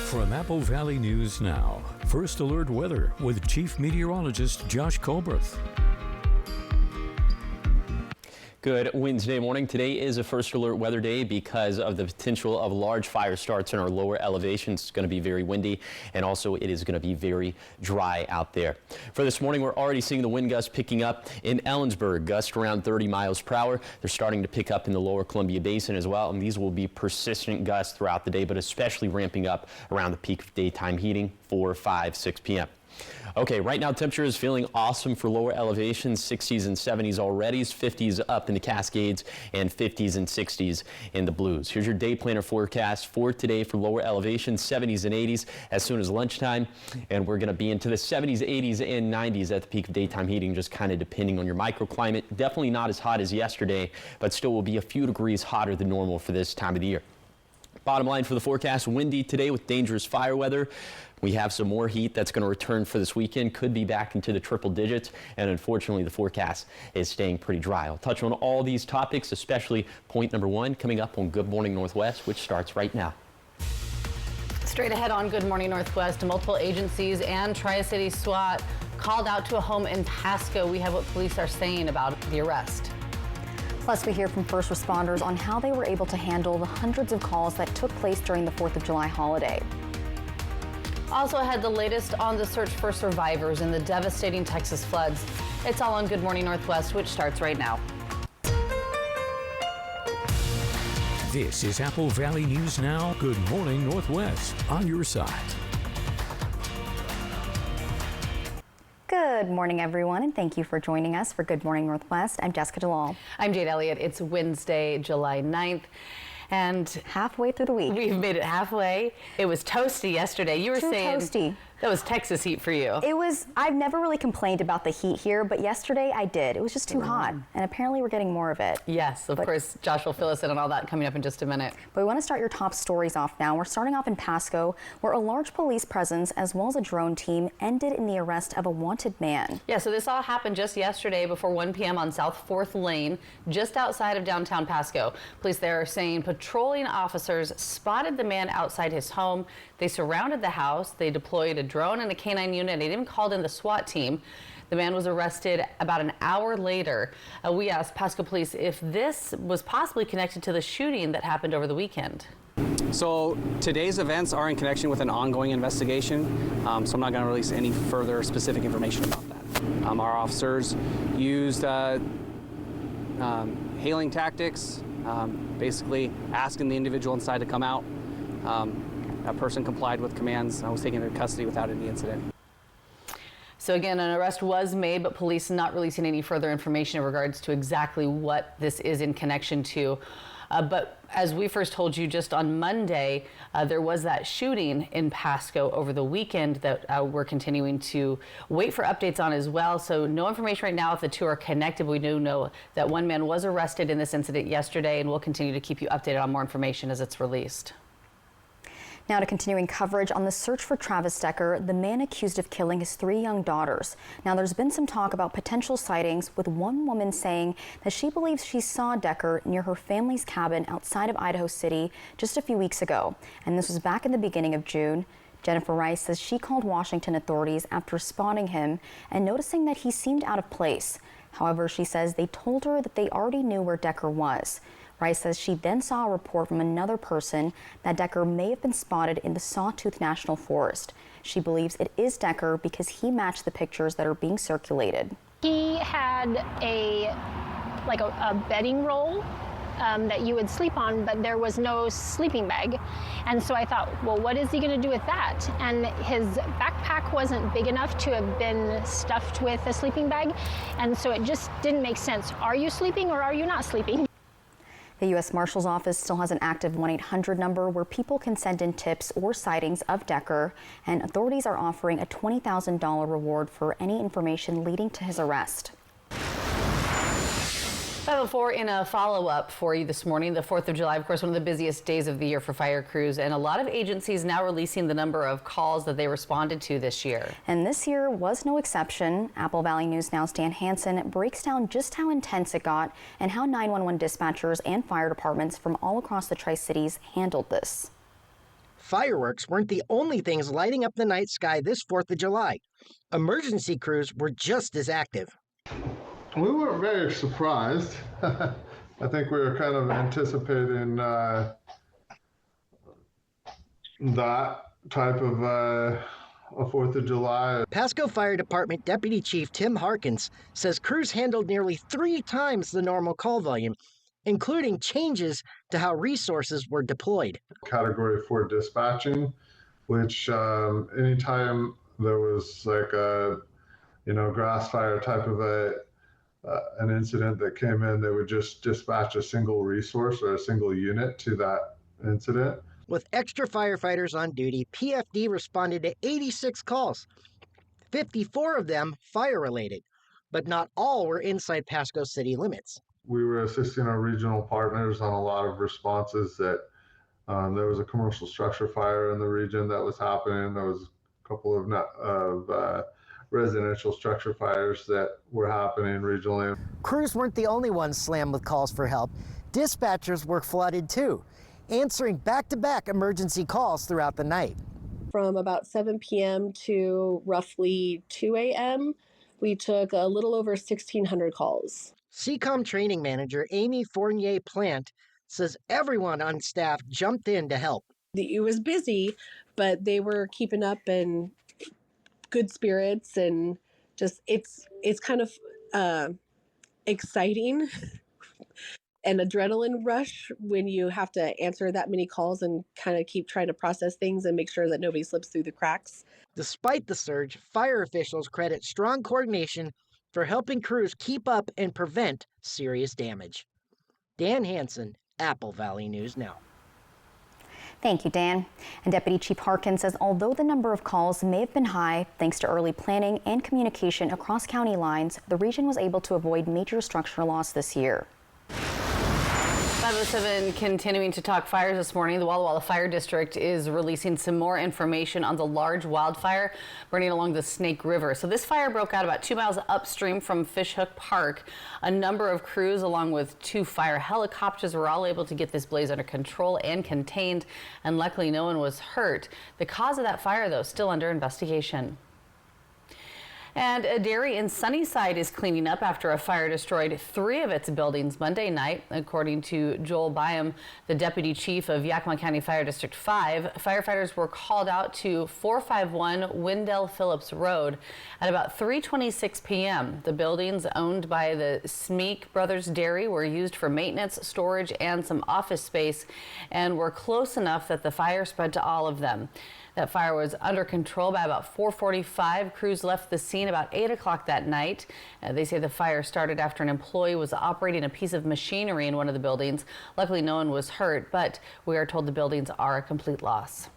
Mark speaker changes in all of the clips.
Speaker 1: From Apple Valley News Now, First Alert Weather with Chief Meteorologist Josh Colbreth.
Speaker 2: Good Wednesday morning. Today is a First Alert weather day because of the potential of large fire starts in our lower elevations. It's going to be very windy, and also it is going to be very dry out there. For this morning, we're already seeing the wind gusts picking up in Ellensburg, gusts around 30 miles per hour. They're starting to pick up in the lower Columbia Basin as well, and these will be persistent gusts throughout the day, but especially ramping up around the peak of daytime heating, 4, 5, 6 p.m. Okay, right now temperature is feeling awesome for lower elevations, 60s and 70s already, 50s up in the Cascades, and 50s and 60s in the Blues. Here's your day planner forecast for today for lower elevations, 70s and 80s as soon as lunchtime, and we're going to be into the 70s, 80s, and 90s at the peak of daytime heating, just kind of depending on your microclimate. Definitely not as hot as yesterday, but still will be a few degrees hotter than normal for this time of the year. Bottom line for the forecast, windy today with dangerous fire weather. We have some more heat that's going to return for this weekend, could be back into the triple digits, and unfortunately the forecast is staying pretty dry. I'll touch on all these topics, especially point number 1 coming up on Good Morning Northwest, which starts right now.
Speaker 3: Straight ahead on Good Morning Northwest, multiple agencies and Tri-City SWAT called out to a home in Pasco. We have what police are saying about the arrest.
Speaker 4: Plus, we hear from first responders on how they were able to handle the hundreds of calls that took place during the 4th of July holiday.
Speaker 3: Also ahead, the latest on the search for survivors in the devastating Texas floods. It's all on Good Morning Northwest, which starts right now.
Speaker 1: This is Apple Valley News Now, Good Morning Northwest, on your side.
Speaker 4: Good morning, everyone, and thank you for joining us for Good Morning Northwest. I'm Jessica Jalal.
Speaker 3: I'm Jade Elliott. It's Wednesday, July 9th. And
Speaker 4: halfway through the week.
Speaker 3: We've made it halfway. It was toasty yesterday. You were saying
Speaker 4: toasty.
Speaker 3: That was Texas heat for you.
Speaker 4: It was. I've never really complained about the heat here, but yesterday I did. It was just too hot, and apparently we're getting more of it.
Speaker 3: Yes, of course. Josh will fill us in on all that coming up in just a minute.
Speaker 4: But we want to start your top stories off now. We're starting off in Pasco, where a large police presence as well as a drone team ended in the arrest of a wanted man.
Speaker 3: Yeah, so this all happened just yesterday before 1 p.m. on South 4th Lane, just outside of downtown Pasco. Police there are saying patrolling officers spotted the man outside his home. They surrounded the house. They deployed a drone and a canine unit. They even called in the SWAT team. The man was arrested about an hour later. We asked Pasco police if this was possibly connected to the shooting that happened over the weekend.
Speaker 5: So today's events are in connection with an ongoing investigation, so I'm not going to release any further specific information about that. Our officers used hailing tactics, basically asking the individual inside to come out. That person complied with commands. I was taken into custody without any incident.
Speaker 3: So again, an arrest was made, but police not releasing any further information in regards to exactly what this is in connection to. But as we first told you just on Monday, there was that shooting in Pasco over the weekend that we're continuing to wait for updates on as well. So no information right now if the two are connected. We do know that one man was arrested in this incident yesterday, and we'll continue to keep you updated on more information as it's released.
Speaker 4: Now to continuing coverage on the search for Travis Decker, the man accused of killing his 3 young daughters. Now there's been some talk about potential sightings, with one woman saying that she believes she saw Decker near her family's cabin outside of Idaho City just a few weeks ago. And this was back in the beginning of June. Jennifer Rice says she called Washington authorities after spotting him and noticing that he seemed out of place. However, she says they told her that they already knew where Decker was. Rice says she then saw a report from another person that Decker may have been spotted in the Sawtooth National Forest. She believes it is Decker because he matched the pictures that are being circulated.
Speaker 6: He had a bedding roll that you would sleep on, but there was no sleeping bag. And so I thought, well, what is he going to do with that? And his backpack wasn't big enough to have been stuffed with a sleeping bag. And so it just didn't make sense. Are you sleeping or are you not sleeping?
Speaker 4: The U.S. Marshal's Office still has an active 1-800 number where people can send in tips or sightings of Decker, and authorities are offering a $20,000 reward for any information leading to his arrest.
Speaker 3: 5:04 in a follow-up for you this morning. The 4th of July, of course, one of the busiest days of the year for fire crews, and a lot of agencies now releasing the number of calls that they responded to this year.
Speaker 4: And this year was no exception. Apple Valley News Now's Dan Hansen breaks down just how intense it got and how 911 dispatchers and fire departments from all across the Tri-Cities handled this.
Speaker 7: Fireworks weren't the only things lighting up the night sky this 4th of July. Emergency crews were just as active.
Speaker 8: We weren't very surprised. I think we were kind of anticipating that type of a 4th of July.
Speaker 7: Pasco Fire Department Deputy Chief Tim Harkins says crews handled nearly 3 times the normal call volume, including changes to how resources were deployed.
Speaker 8: Category 4 dispatching, which anytime there was like a, grass fire type of an incident that came in, they would just dispatch a single resource or a single unit to that incident.
Speaker 7: With extra firefighters on duty, PFD responded to 86 calls, 54 of them fire-related, but not all were inside Pasco city limits.
Speaker 8: We were assisting our regional partners on a lot of responses that there was a commercial structure fire in the region that was happening. There was a couple of residential structure fires that were happening regionally.
Speaker 7: Crews weren't the only ones slammed with calls for help. Dispatchers were flooded too, answering back-to-back emergency calls throughout the night.
Speaker 9: From about 7 p.m. to roughly 2 a.m., we took a little over 1,600 calls.
Speaker 7: CCOM training manager Amy Fournier Plant says everyone on staff jumped in to help.
Speaker 9: It was busy, but they were keeping up in good spirits, and just it's kind of exciting. An adrenaline rush when you have to answer that many calls and kind of keep trying to process things and make sure that nobody slips through the cracks.
Speaker 7: Despite the surge, fire officials credit strong coordination for helping crews keep up and prevent serious damage. Dan Hansen, Apple Valley News Now.
Speaker 4: Thank you, Dan. And Deputy Chief Harkins says although the number of calls may have been high, thanks to early planning and communication across county lines, the region was able to avoid major structure loss this year.
Speaker 3: 507 continuing to talk fires this morning. The Walla Walla Fire District is releasing some more information on the large wildfire burning along the Snake River. So this fire broke out about 2 miles upstream from Fishhook Park. A number of crews along with 2 fire helicopters were all able to get this blaze under control and contained, and luckily no one was hurt. The cause of that fire, though, still under investigation. And a dairy in Sunnyside is cleaning up after a fire destroyed 3 of its buildings Monday night. According to Joel Byam, the deputy chief of Yakima County Fire District 5, firefighters were called out to 451 Wendell Phillips Road at about 3:26 p.m. The buildings owned by the Smeek Brothers Dairy were used for maintenance, storage, and some office space, and were close enough that the fire spread to all of them. That fire was under control by about 4:45. Crews left the scene about 8 o'clock that night. They say the fire started after an employee was operating a piece of machinery in one of the buildings. Luckily, no one was hurt, but we are told the buildings are a complete loss.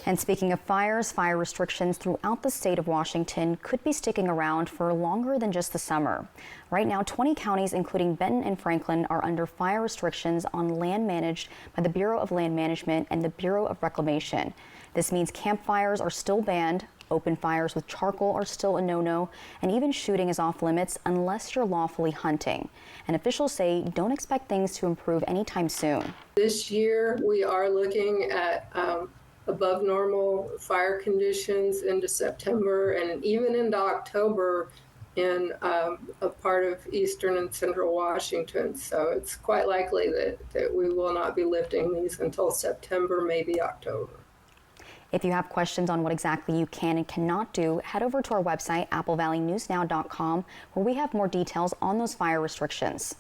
Speaker 4: And speaking of fires, fire restrictions throughout the state of Washington could be sticking around for longer than just the summer. Right now, 20 counties, including Benton and Franklin, are under fire restrictions on land managed by the Bureau of Land Management and the Bureau of Reclamation. This means campfires are still banned, open fires with charcoal are still a no-no, and even shooting is off limits unless you're lawfully hunting. And officials say don't expect things to improve anytime soon.
Speaker 10: This year, we are looking at above normal fire conditions into September and even into October in a part of eastern and central Washington. So it's quite likely that we will not be lifting these until September, maybe October.
Speaker 4: If you have questions on what exactly you can and cannot do, head over to our website, applevalleynewsnow.com, where we have more details on those fire restrictions.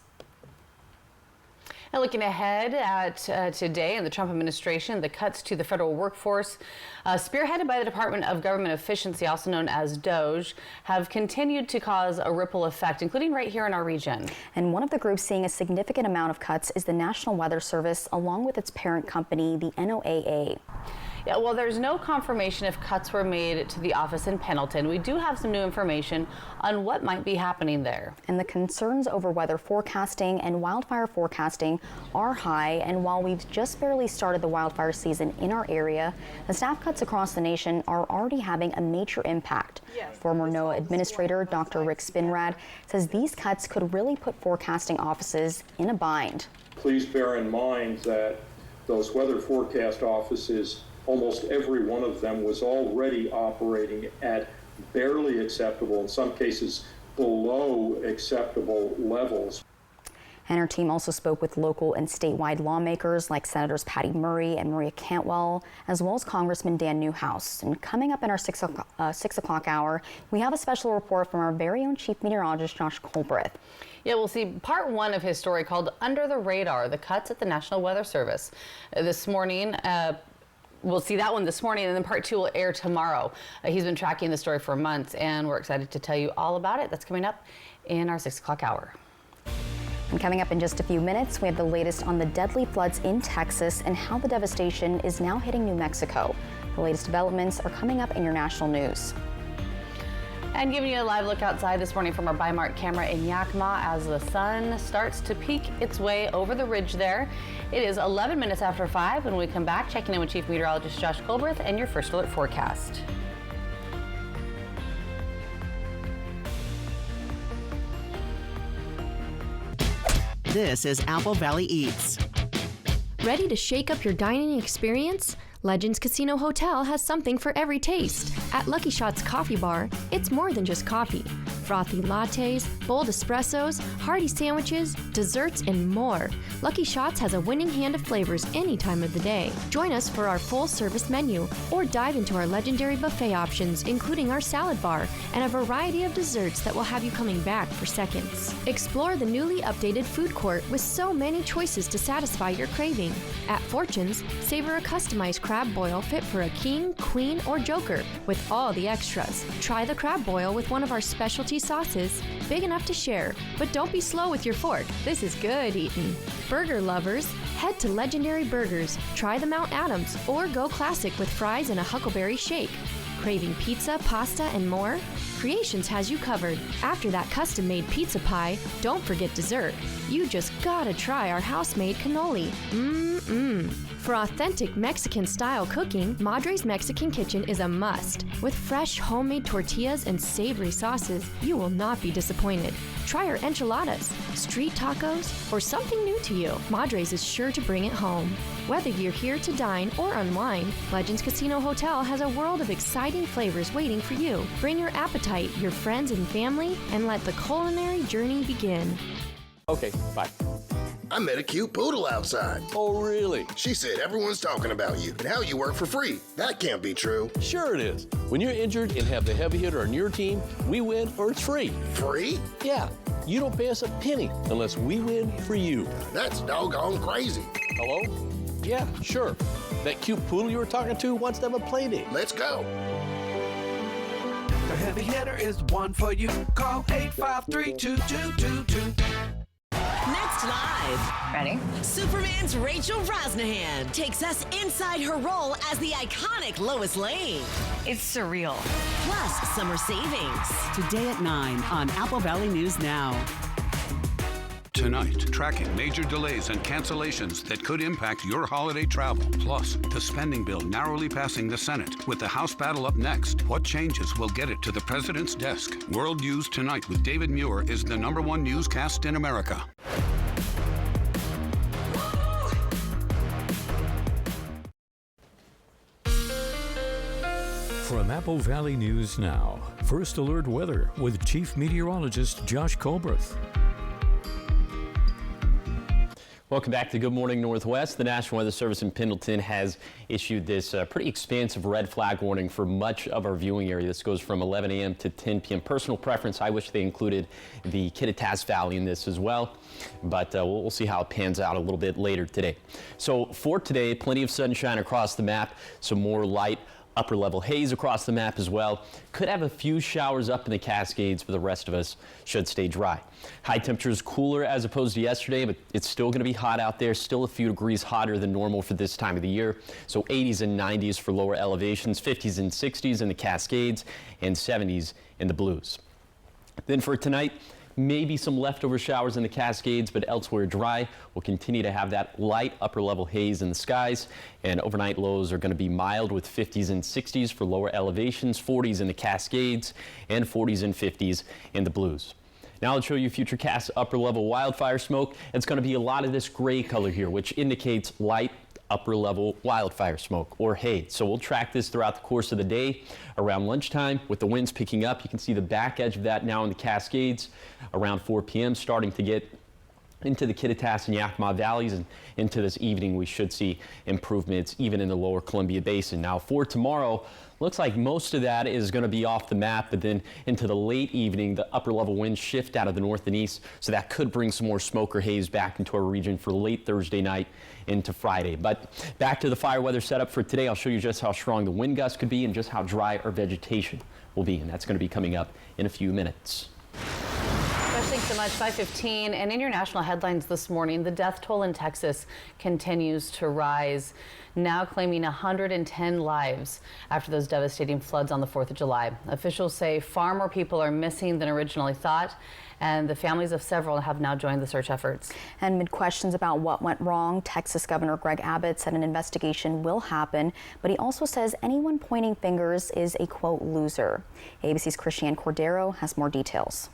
Speaker 3: Now looking ahead at today in the Trump administration, the cuts to the federal workforce, spearheaded by the Department of Government Efficiency, also known as DOGE, have continued to cause a ripple effect, including right here in our region.
Speaker 4: And one of the groups seeing a significant amount of cuts is the National Weather Service, along with its parent company, the NOAA.
Speaker 3: Yeah, well, there's no confirmation if cuts were made to the office in Pendleton. We do have some new information on what might be happening there.
Speaker 4: And the concerns over weather forecasting and wildfire forecasting are high. And while we've just barely started the wildfire season in our area, the staff cuts across the nation are already having a major impact. Yes. Former NOAA Administrator Dr. Rick Spinrad says these cuts could really put forecasting offices in a bind.
Speaker 11: Please bear in mind that those weather forecast offices, almost every one of them was already operating at barely acceptable, in some cases below acceptable levels.
Speaker 4: And her team also spoke with local and statewide lawmakers like Senators Patty Murray and Maria Cantwell, as well as Congressman Dan Newhouse. And coming up in our 6 o'clock hour, we have a special report from our very own Chief Meteorologist, Josh Colbreth.
Speaker 3: Yeah, we'll see part one of his story called Under the Radar, the cuts at the National Weather Service. This morning, we'll see that one this morning, and then part two will air tomorrow. He's been tracking the story for months, and we're excited to tell you all about it. That's coming up in our 6 o'clock hour.
Speaker 4: And coming up in just a few minutes, we have the latest on the deadly floods in Texas and how the devastation is now hitting New Mexico. The latest developments are coming up in your national news.
Speaker 3: And giving you a live look outside this morning from our Bi-Mart camera in Yakima as the sun starts to peek its way over the ridge there. It is 11 minutes after 5 when we come back, checking in with Chief Meteorologist Josh Colbreth and your First Alert forecast.
Speaker 12: This is Apple Valley Eats.
Speaker 13: Ready to shake up your dining experience? Legends Casino Hotel has something for every taste. At Lucky Shots Coffee Bar, it's more than just coffee. Frothy lattes, bold espressos, hearty sandwiches, desserts, and more. Lucky Shots has a winning hand of flavors any time of the day. Join us for our full-service menu, or dive into our legendary buffet options, including our salad bar and a variety of desserts that will have you coming back for seconds. Explore the newly updated food court with so many choices to satisfy your craving. At Fortune's, savor a customized crab boil fit for a king, queen, or joker with all the extras. Try the crab boil with one of our specialty sauces, big enough to share, but don't be slow with your fork. This is good eating. Burger lovers, head to Legendary Burgers. Try the Mount Adams or go classic with fries and a Huckleberry shake. Craving pizza, pasta, and more? Creations has you covered. After that custom-made pizza pie, don't forget dessert. You just gotta try our house-made cannoli. For authentic Mexican-style cooking, Madre's Mexican Kitchen is a must. With fresh homemade tortillas and savory sauces, you will not be disappointed. Try our enchiladas, street tacos, or something new to you. Madre's is sure to bring it home. Whether you're here to dine or unwind, Legends Casino Hotel has a world of exciting flavors waiting for you. Bring your appetite, your friends and family, and let the culinary journey begin.
Speaker 14: Okay, bye.
Speaker 15: I met a cute poodle outside.
Speaker 14: Oh, really?
Speaker 15: She said everyone's talking about you and how you work for free. That can't be true.
Speaker 14: Sure it is. When you're injured and have the heavy hitter on your team, we win or it's free.
Speaker 15: Free?
Speaker 14: Yeah. You don't pay us a penny unless we win for you.
Speaker 15: That's doggone crazy.
Speaker 14: Hello? Yeah, sure. That cute poodle you were talking to wants to have a play date.
Speaker 15: Let's go.
Speaker 16: The heavy hitter is one for you. Call 853-2222.
Speaker 17: Next live.
Speaker 3: Ready?
Speaker 17: Superman's Rachel Brosnahan takes us inside her role as the iconic Lois Lane.
Speaker 18: It's surreal.
Speaker 17: Plus, summer savings.
Speaker 12: Today at 9 on Apple Valley News Now.
Speaker 19: Tonight, tracking major delays and cancellations that could impact your holiday travel. Plus, the spending bill narrowly passing the Senate. With the House battle up next, what changes will get it to the president's desk? World News Tonight with David Muir is the #1 newscast in America.
Speaker 1: From Apple Valley News Now, First Alert Weather with Chief Meteorologist Josh Colbreth.
Speaker 2: Welcome back to Good Morning Northwest. The National Weather Service in Pendleton has issued this pretty expansive red flag warning for much of our viewing area. This goes from 11 a.m. to 10 p.m. Personal preference, I wish they included the Kittitas Valley in this as well, but we'll see how it pans out a little bit later today. So for today, plenty of sunshine across the map, some more light upper level haze across the map as well. Could have a few showers up in the Cascades, but the rest of us should stay dry. High temperatures cooler as opposed to yesterday, but it's still going to be hot out there. Still a few degrees hotter than normal for this time of the year. So 80s and 90s for lower elevations, 50s and 60s in the Cascades, and 70s in the Blues. Then for tonight, maybe some leftover showers in the Cascades, but elsewhere dry. We'll continue to have that light upper level haze in the skies, and overnight lows are going to be mild with 50s and 60s for lower elevations, 40s in the Cascades, and 40s and 50s in the Blues. Now I'll show you Futurecast upper level wildfire smoke. It's going to be a lot of this gray color here, which indicates light upper level wildfire smoke or haze. So we'll track this throughout the course of the day. Around lunchtime, with the winds picking up, you can see the back edge of that now in the Cascades. Around 4 p.m. starting to get into the Kittitas and Yakima valleys, and into this evening we should see improvements even in the lower Columbia Basin. Now for tomorrow, looks like most of that is going to be off the map, but then into the late evening the upper level winds shift out of the north and east, so that could bring some more smoke or haze back into our region for late Thursday night into Friday. But back to the fire weather setup for today. I'll show you just how strong the wind gusts could be and just how dry our vegetation will be, and that's going to be coming up in a few minutes.
Speaker 3: Thanks so much. 5:15, and in your national headlines this morning, the death toll in Texas continues to rise, now claiming 110 lives after those devastating floods on the 4th of July. Officials say far more people are missing than originally thought, and the families of several have now joined the search efforts.
Speaker 4: And amid questions about what went wrong, Texas Governor Greg Abbott said an investigation will happen, but he also says anyone pointing fingers is a, quote, loser. ABC's Christiane Cordero has more details.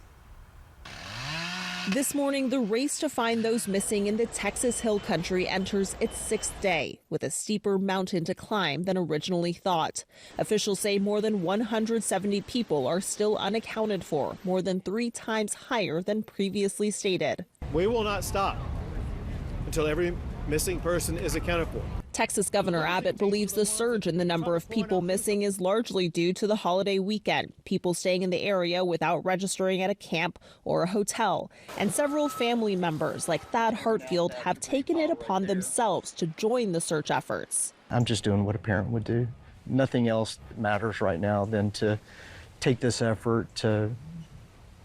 Speaker 18: This morning, the race to find those missing in the Texas Hill Country enters its 6th day, with a steeper mountain to climb than originally thought. Officials say more than 170 people are still unaccounted for, more than 3 times higher than previously stated.
Speaker 20: We will not stop until every missing person is accounted for.
Speaker 18: Texas Governor Abbott believes the surge in the number of people missing is largely due to the holiday weekend, people staying in the area without registering at a camp or a hotel. And several family members, like Thad Hartfield, have taken it upon themselves to join the search efforts.
Speaker 21: I'm just doing what a parent would do. Nothing else matters right now than to take this effort to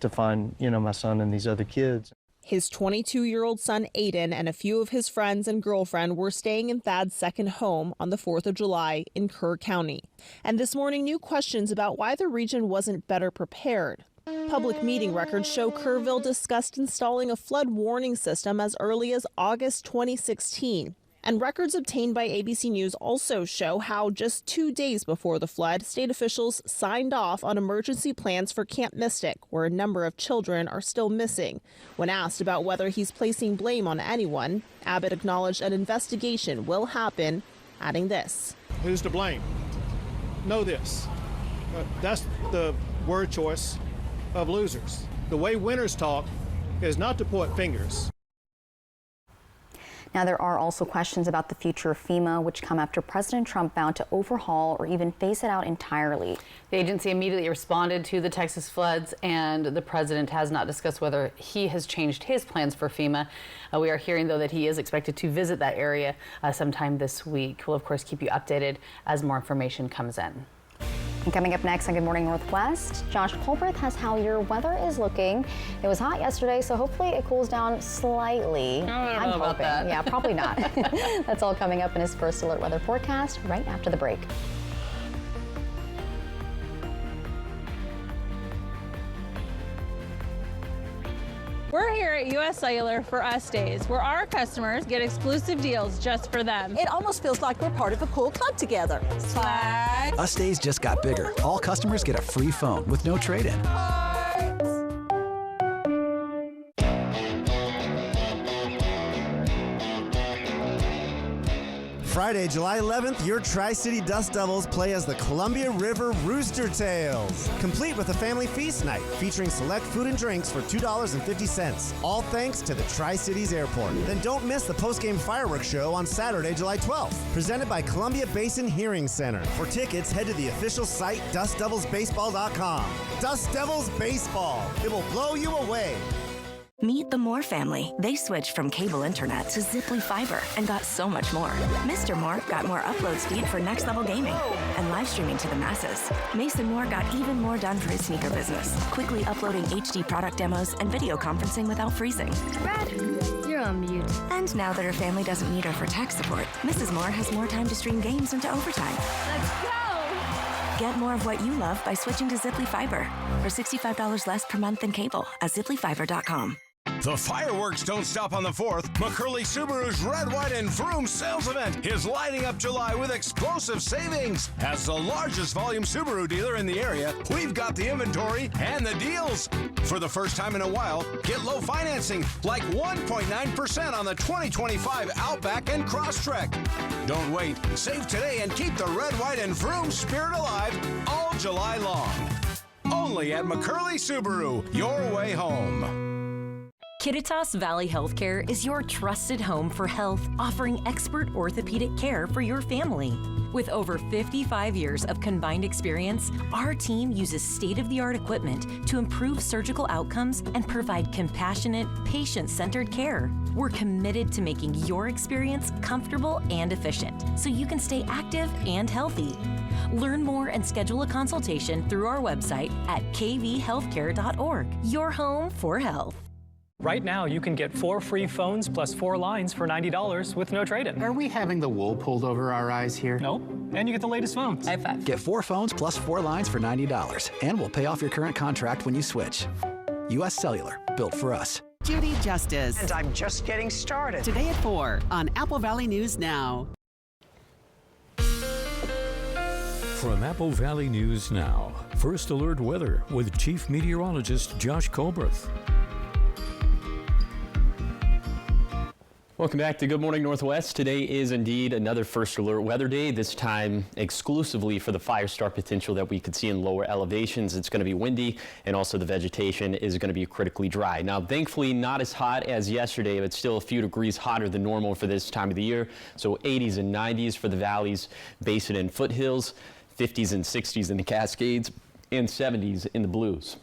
Speaker 21: find, my son and these other kids.
Speaker 18: His 22-year-old son, Aiden, and a few of his friends and girlfriend were staying in Thad's second home on the 4th of July in Kerr County. And this morning, new questions about why the region wasn't better prepared. Public meeting records show Kerrville discussed installing a flood warning system as early as August 2016. And records obtained by ABC News also show how just 2 days before the flood, state officials signed off on emergency plans for Camp Mystic, where a number of children are still missing. When asked about whether he's placing blame on anyone, Abbott acknowledged an investigation will happen, adding this.
Speaker 20: Who's to blame? Know this. That's the word choice of losers. The way winners talk is not to point fingers.
Speaker 4: Now, there are also questions about the future of FEMA, which come after President Trump vowed to overhaul or even phase it out entirely.
Speaker 3: The agency immediately responded to the Texas floods, and the president has not discussed whether he has changed his plans for FEMA. We are hearing, though, that he is expected to visit that area sometime this week. We'll, of course, keep you updated as more information comes in.
Speaker 4: And coming up next on Good Morning Northwest, Josh Colbreth has how your weather is looking. It was hot yesterday, so hopefully it cools down slightly.
Speaker 3: I don't know about that.
Speaker 4: Yeah, probably not. That's all coming up in his First Alert weather forecast right after the break.
Speaker 22: We're here at U.S. Cellular for Us Days, where our customers get exclusive deals just for them.
Speaker 23: It almost feels like we're part of a cool club together.
Speaker 22: Swag.
Speaker 24: Us Days just got bigger. All customers get a free phone with no trade-in.
Speaker 25: Friday, July 11th, your Tri-City Dust Devils play as the Columbia River Rooster Tails, complete with a family feast night featuring select food and drinks for $2.50, all thanks to the Tri-Cities Airport. Then don't miss the post-game fireworks show on Saturday, July 12th, presented by Columbia Basin Hearing Center. For tickets, head to the official site, DustDevilsBaseball.com. Dust Devils Baseball. It will blow you away.
Speaker 26: Meet the Moore family. They switched from cable internet to Ziply Fiber and got so much more. Mr. Moore got more upload speed for next level gaming and live streaming to the masses. Mason Moore got even more done for his sneaker business, quickly uploading HD product demos and video conferencing without freezing.
Speaker 27: Brad, you're on mute.
Speaker 26: And now that her family doesn't need her for tech support, Mrs. Moore has more time to stream games into overtime.
Speaker 27: Let's go!
Speaker 26: Get more of what you love by switching to Ziply Fiber for $65 less per month than cable at ziplyfiber.com.
Speaker 5: The fireworks don't stop on the 4th. McCurley Subaru's Red, White, and Vroom sales event is lighting up July with explosive savings. As the largest volume Subaru dealer in the area, we've got the inventory and the deals. For the first time in a while, get low financing, like 1.9% on the 2025 Outback and Crosstrek. Don't wait. Save today and keep the Red, White, and Vroom spirit alive all July long. Only at McCurley Subaru, your way home.
Speaker 6: Kittitas Valley Healthcare is your trusted home for health, offering expert orthopedic care for your family. With over 55 years of combined experience, our team uses state-of-the-art equipment to improve surgical outcomes and provide compassionate, patient-centered care. We're committed to making your experience comfortable and efficient, so you can stay active and healthy. Learn more and schedule a consultation through our website at kvhealthcare.org. Your home for health.
Speaker 7: Right now, you can get 4 free phones plus 4 lines for $90 with no trade-in.
Speaker 8: Are we having the wool pulled over our eyes here?
Speaker 7: No, and you get the latest phones.
Speaker 3: High five.
Speaker 24: Get 4 phones plus 4 lines for $90, and we'll pay off your current contract when you switch. U.S. Cellular, built for us.
Speaker 12: Judy Justice.
Speaker 9: And I'm just getting started.
Speaker 12: Today at 4 on Apple Valley News Now.
Speaker 1: From Apple Valley News Now, First Alert Weather with Chief Meteorologist Josh Colbreth.
Speaker 2: Welcome back to Good Morning Northwest. Today is indeed another First Alert Weather Day, this time exclusively for the fire start potential that we could see in lower elevations. It's going to be windy, and also the vegetation is going to be critically dry. Now, thankfully, not as hot as yesterday, but still a few degrees hotter than normal for this time of the year. So 80s and 90s for the valleys, basin, and foothills, 50s and 60s in the Cascades, and 70s in the Blues.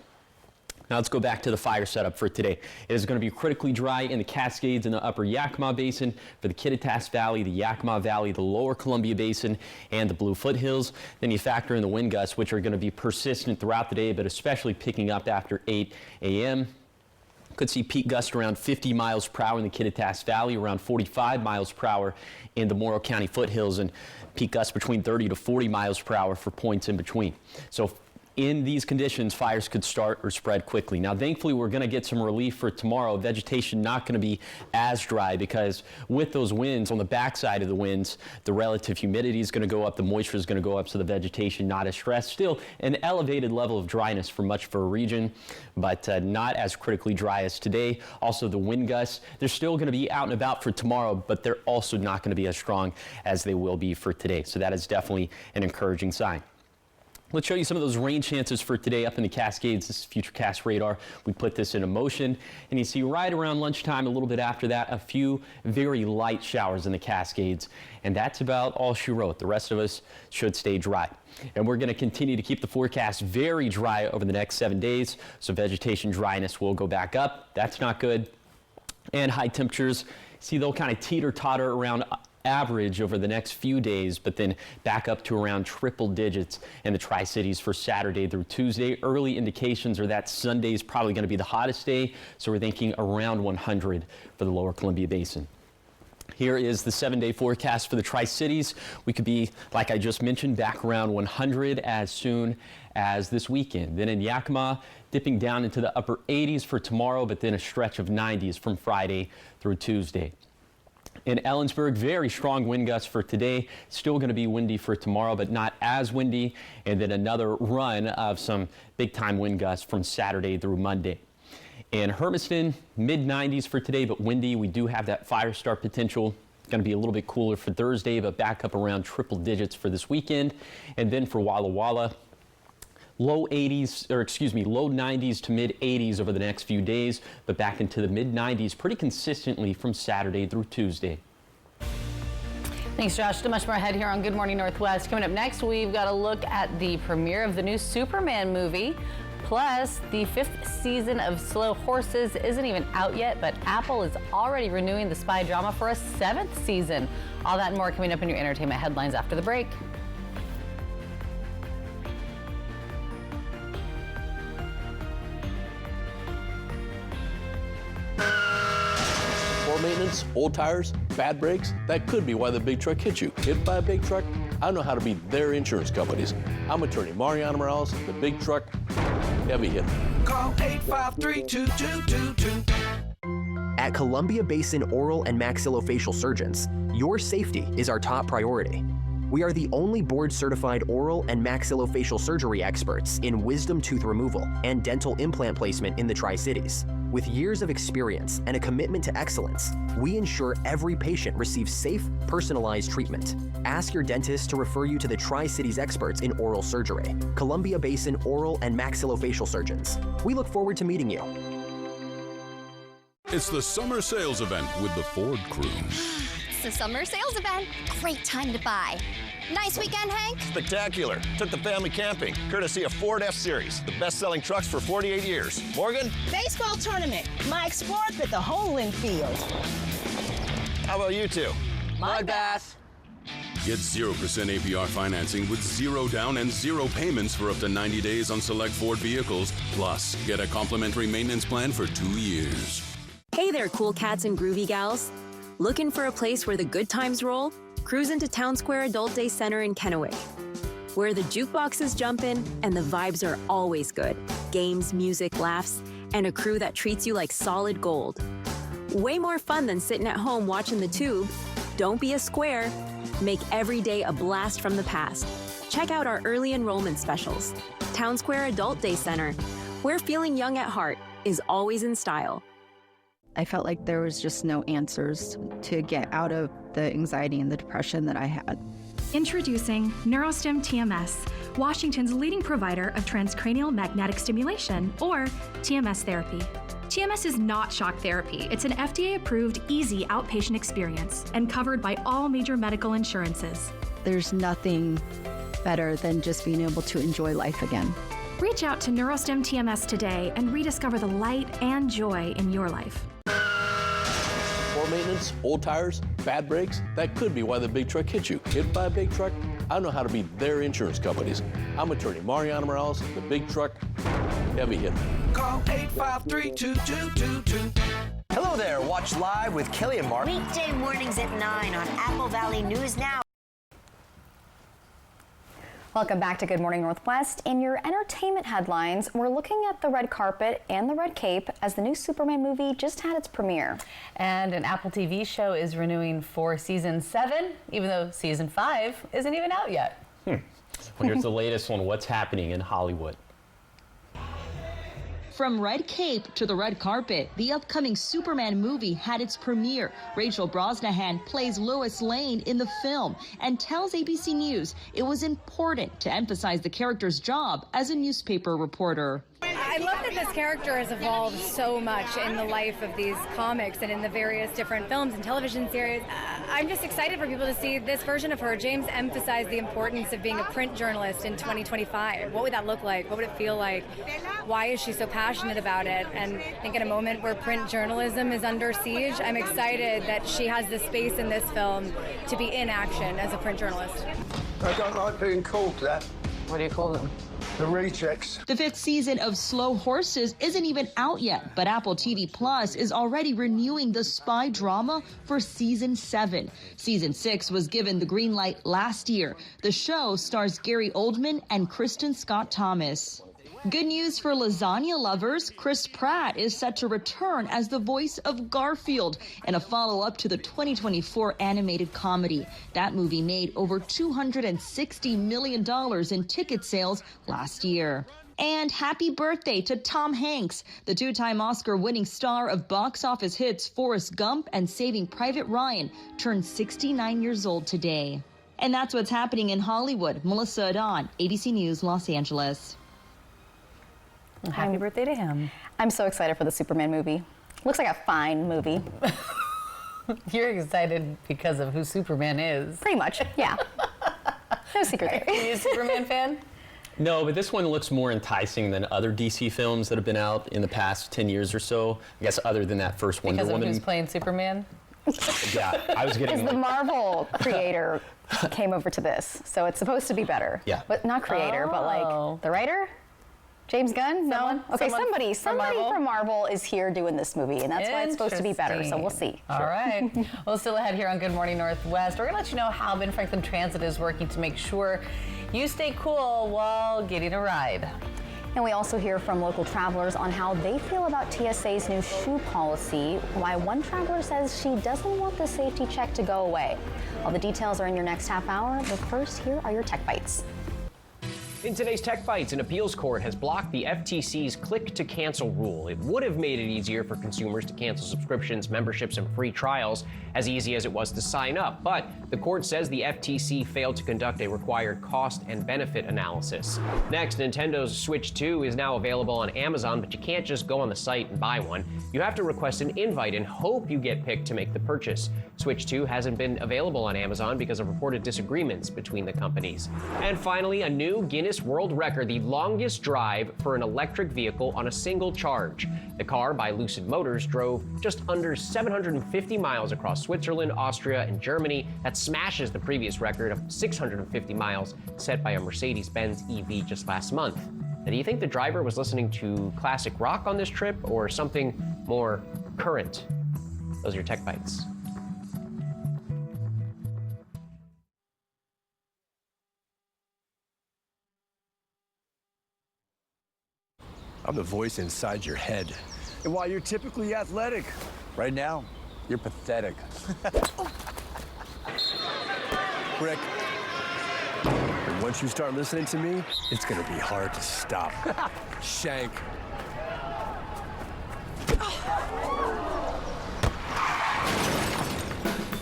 Speaker 2: Now let's go back to the fire setup for today. It is going to be critically dry in the Cascades in the upper Yakima Basin, for the Kittitas Valley, the Yakima Valley, the lower Columbia Basin, and the Blue Foothills. Then you factor in the wind gusts, which are going to be persistent throughout the day, but especially picking up after 8 a.m. Could see peak gusts around 50 miles per hour in the Kittitas Valley, around 45 miles per hour in the Morrow County foothills, and peak gusts between 30 to 40 miles per hour for points in between. So in these conditions, fires could start or spread quickly. Now, thankfully, we're going to get some relief for tomorrow. Vegetation not going to be as dry, because with those winds, on the backside of the winds, the relative humidity is going to go up, the moisture is going to go up, so the vegetation not as stressed. Still an elevated level of dryness for much of our region, but not as critically dry as today. Also, the wind gusts, they're still going to be out and about for tomorrow, but they're also not going to be as strong as they will be for today. So that is definitely an encouraging sign. Let's show you some of those rain chances for today up in the Cascades. This is Futurecast radar. We put this into motion, and you see right around lunchtime, a little bit after that, a few very light showers in the Cascades, and that's about all she wrote. The rest of us should stay dry. And we're going to continue to keep the forecast very dry over the next 7 days, so vegetation dryness will go back up. That's not good. And high temperatures, see, they'll kind of teeter-totter around average over the next few days, but then back up to around triple digits in the Tri-Cities for Saturday through Tuesday. Early indications are that Sunday is probably going to be the hottest day, so we're thinking around 100 for the lower Columbia Basin. Here is the 7-day forecast for the Tri-Cities. We could be, like I just mentioned, back around 100 as soon as this weekend. Then in Yakima, dipping down into the upper 80s for tomorrow, but then a stretch of 90s from Friday through Tuesday. In Ellensburg, very strong wind gusts for today. Still going to be windy for tomorrow, but not as windy. And then another run of some big-time wind gusts from Saturday through Monday. In Hermiston, mid-90s for today, but windy. We do have that fire start potential. Going to be a little bit cooler for Thursday, but back up around triple digits for this weekend. And then for Walla Walla, low 90s to mid 80s over the next few days, but back into the mid 90s pretty consistently from Saturday through Tuesday.
Speaker 3: Thanks, Josh. So much more ahead here on Good Morning Northwest. Coming up next, we've got a look at the premiere of the new Superman movie. Plus, the 5th season of Slow Horses isn't even out yet, but Apple is already renewing the spy drama for a 7th season. All that and more coming up in your entertainment headlines after the break.
Speaker 14: Poor maintenance, old tires, bad brakes, that could be why the big truck hit you. Hit by a big truck? I know how to beat their insurance companies. I'm attorney Mariano Morales, the big truck heavy hitter.
Speaker 16: Call 853-2222.
Speaker 9: At Columbia Basin Oral and Maxillofacial Surgeons, your safety is our top priority. We are the only board-certified oral and maxillofacial surgery experts in wisdom tooth removal and dental implant placement in the Tri-Cities. With years of experience and a commitment to excellence, we ensure every patient receives safe, personalized treatment. Ask your dentist to refer you to the Tri-Cities experts in oral surgery, Columbia Basin Oral and Maxillofacial Surgeons. We look forward to meeting you.
Speaker 10: It's the summer sales event with the Ford crew.
Speaker 11: It's the summer sales event. Great time to buy. Nice weekend, Hank?
Speaker 13: Spectacular. Took the family camping, courtesy of Ford F-Series, the best-selling trucks for 48 years. Morgan?
Speaker 23: Baseball tournament. Mike Sports at the Homeland Field.
Speaker 13: How about you two?
Speaker 11: Mud bath.
Speaker 10: Get 0% APR financing with 0 down and 0 payments for up to 90 days on select Ford vehicles. Plus, get a complimentary maintenance plan for 2 years.
Speaker 15: Hey there, cool cats and groovy gals. Looking for a place where the good times roll? Cruise into Town Square Adult Day Center in Kennewick, where the jukebox is jumping and the vibes are always good. Games, music, laughs, and a crew that treats you like solid gold. Way more fun than sitting at home watching the tube. Don't be a square. Make every day a blast from the past. Check out our early enrollment specials. Town Square Adult Day Center, where feeling young at heart is always in style.
Speaker 17: I felt like there was just no answers to get out of the anxiety and the depression that I had.
Speaker 19: Introducing Neurostim TMS, Washington's leading provider of transcranial magnetic stimulation, or TMS therapy. TMS is not shock therapy. It's an FDA-approved, easy outpatient experience and covered by all major medical insurances.
Speaker 17: There's nothing better than just being able to enjoy life again.
Speaker 19: Reach out to Neurostim TMS today and rediscover the light and joy in your life.
Speaker 14: Poor maintenance, old tires, bad brakes, that could be why the big truck hit you. Hit by a big truck? I know how to be their insurance companies. I'm attorney Mariana Morales, the big truck heavy hitter.
Speaker 16: Call 853-2222.
Speaker 28: Hello there. Watch live with Kelly and Mark.
Speaker 29: Weekday mornings at 9 on Apple Valley News Now.
Speaker 4: Welcome back to Good Morning Northwest. In your entertainment headlines, we're looking at the red carpet and the red cape as the new Superman movie just had its premiere.
Speaker 3: And an Apple TV show is renewing for season 7, even though season 5 isn't even out yet.
Speaker 2: Well, here's the latest on what's happening in Hollywood.
Speaker 30: From red cape to the red carpet, the upcoming Superman movie had its premiere. Rachel Brosnahan plays Lois Lane in the film and tells ABC News it was important to emphasize the character's job as a newspaper reporter.
Speaker 31: I love that this character has evolved so much in the life of these comics and in the various different films and television series. I'm just excited for people to see this version of her. James emphasized the importance of being a print journalist in 2025. What would that look like? What would it feel like? Why is she so passionate about it? And I think in a moment where print journalism is under siege, I'm excited that she has the space in this film to be in action as a print journalist.
Speaker 32: I don't like being called that.
Speaker 3: What do you call them?
Speaker 32: The rejects.
Speaker 30: The 5th season of Slow Horses isn't even out yet, but Apple TV Plus is already renewing the spy drama for season 7. Season 6 was given the green light last year. The show stars Gary Oldman and Kristen Scott Thomas. Good news for lasagna lovers. Chris Pratt is set to return as the voice of Garfield in a follow-up to the 2024 animated comedy. That movie made over $260 million in ticket sales last year. And happy birthday to Tom Hanks. The 2-time Oscar-winning star of box office hits Forrest Gump and Saving Private Ryan turned 69 years old today. And that's what's happening in Hollywood. Melissa Adon, ABC News, Los Angeles.
Speaker 3: Happy birthday to him.
Speaker 4: I'm so excited for the Superman movie. Looks like a fine movie.
Speaker 3: You're excited because of who Superman is.
Speaker 4: Pretty much, yeah. No secret there.
Speaker 3: Are you a Superman fan?
Speaker 2: No, but this one looks more enticing than other DC films that have been out in the past 10 years or so. I guess other than that first Wonder
Speaker 3: Woman.
Speaker 2: Woman.
Speaker 3: Because of who's playing Superman?
Speaker 2: Yeah, I was getting...
Speaker 4: Because the Marvel creator came over to this, so it's supposed to be better.
Speaker 2: Yeah.
Speaker 4: But not creator, but like the writer? James Gunn? No? Okay, somebody from Marvel is here doing this movie, and that's why it's supposed to be better, so we'll see.
Speaker 3: All right. Well, still ahead here on Good Morning Northwest, we're going to let you know how Ben Franklin Transit is working to make sure you stay cool while getting a ride.
Speaker 4: And we also hear from local travelers on how they feel about TSA's new shoe policy, why one traveler says she doesn't want the safety check to go away. All the details are in your next half hour, but first, here are your Tech Bites.
Speaker 5: In today's Tech Bites, an appeals court has blocked the FTC's click-to-cancel rule. It would have made it easier for consumers to cancel subscriptions, memberships, and free trials, as easy as it was to sign up. But the court says the FTC failed to conduct a required cost and benefit analysis. Next, Nintendo's Switch 2 is now available on Amazon, but you can't just go on the site and buy one. You have to request an invite and hope you get picked to make the purchase. Switch 2 hasn't been available on Amazon because of reported disagreements between the companies. And finally, a new Guinness World Record, the longest drive for an electric vehicle on a single charge. The car by Lucid Motors drove just under 750 miles across Switzerland, Austria, and Germany. That smashes the previous record of 650 miles set by a Mercedes-Benz EV just last month. Now, do you think the driver was listening to classic rock on this trip or something more current? Those are your Tech Bites.
Speaker 6: I'm the voice inside your head. And while you're typically athletic, right now, you're pathetic. Rick, and once you start listening to me, it's gonna be hard to stop. Shank.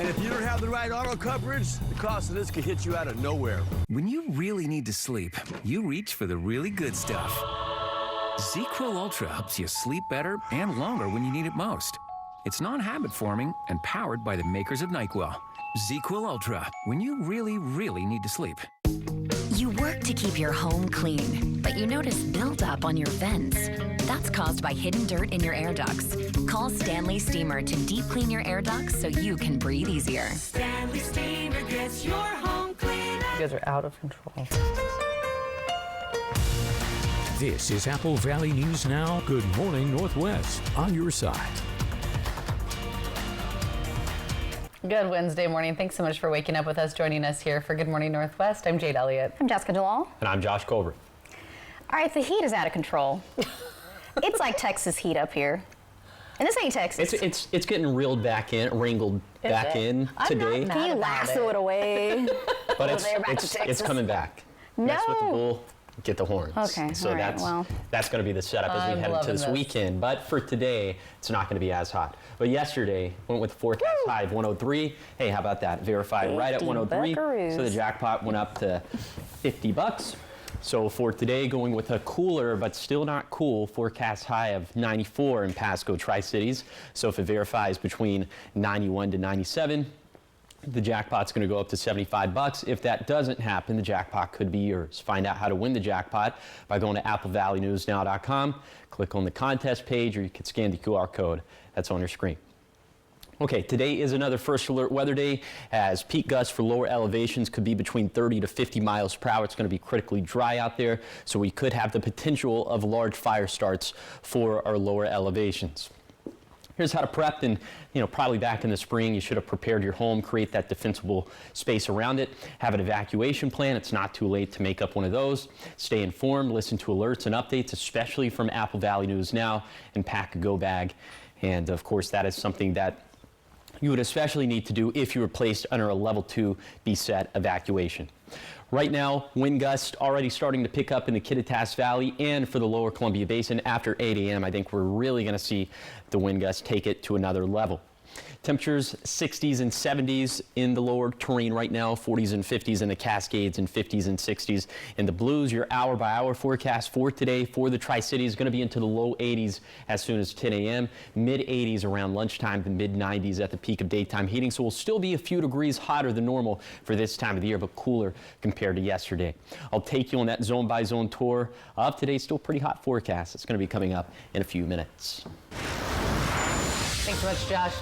Speaker 6: And if you don't have the right auto coverage, the cost of this could hit you out of nowhere.
Speaker 7: When you really need to sleep, you reach for the really good stuff. ZzzQuil Ultra helps you sleep better and longer when you need it most. It's non-habit forming and powered by the makers of NyQuil. ZzzQuil Ultra, when you really, really need to sleep.
Speaker 8: You work to keep your home clean, but you notice buildup on your vents. That's caused by hidden dirt in your air ducts. Call Stanley Steamer to deep clean your air ducts so you can breathe easier.
Speaker 16: Stanley Steamer gets your home cleaner.
Speaker 3: You guys are out of control.
Speaker 1: This is Apple Valley News Now. Good morning, Northwest. On your side.
Speaker 3: Good Wednesday morning. Thanks so much for waking up with us, joining us here for Good Morning Northwest. I'm Jade Elliott.
Speaker 4: I'm Jessica DeLal.
Speaker 2: And I'm Josh Colbert.
Speaker 4: All right, the heat is out of control. It's like Texas heat up here. And this ain't Texas.
Speaker 2: It's getting wrangled back in today.
Speaker 4: Can you lasso it away?
Speaker 2: But it's coming back.
Speaker 4: No.
Speaker 2: Mess with the bull, get the horns.
Speaker 4: Okay,
Speaker 2: so
Speaker 4: all right,
Speaker 2: that's going to be the setup as we head into this weekend. But for today, it's not going to be as hot. But yesterday, went with the forecast high of 103. Hey, how about that? Verified right at 103.
Speaker 4: Buckaroos.
Speaker 2: So the jackpot went up to $50. So for today, going with a cooler but still not cool forecast high of 94 in Pasco Tri-Cities. So if it verifies between 91 to 97, the jackpot's going to go up to $75. If that doesn't happen, the jackpot could be yours. Find out how to win the jackpot by going to applevalleynewsnow.com. Click on the contest page, or you can scan the QR code that's on your screen. Okay, today is another first alert weather day, as peak gusts for lower elevations could be between 30 to 50 miles per hour. It's going to be critically dry out there, so we could have the potential of large fire starts for our lower elevations. Here's how to prep, and probably back in the spring you should have prepared your home, create that defensible space around it, have an evacuation plan. It's not too late to make up one of those. Stay informed, listen to alerts and updates, especially from Apple Valley News Now, and pack a go bag. And of course, that is something that you would especially need to do if you were placed under a level 2 BSET evacuation. Right now, wind gusts already starting to pick up in the Kittitas Valley and for the lower Columbia Basin. After 8 a.m., I think we're really going to see the wind gusts take it to another level. Temperatures 60s and 70s in the lower terrain right now, 40s and 50s in the Cascades, and 50s and 60s in the Blues. Your hour-by-hour forecast for today for the Tri-Cities is going to be into the low 80s as soon as 10 a.m., mid-80s around lunchtime, the mid-90s at the peak of daytime heating. So we'll still be a few degrees hotter than normal for this time of the year, but cooler compared to yesterday. I'll take you on that zone-by-zone tour of today's still pretty hot forecast. It's going to be coming up in a few minutes.
Speaker 3: Thanks so much, Josh.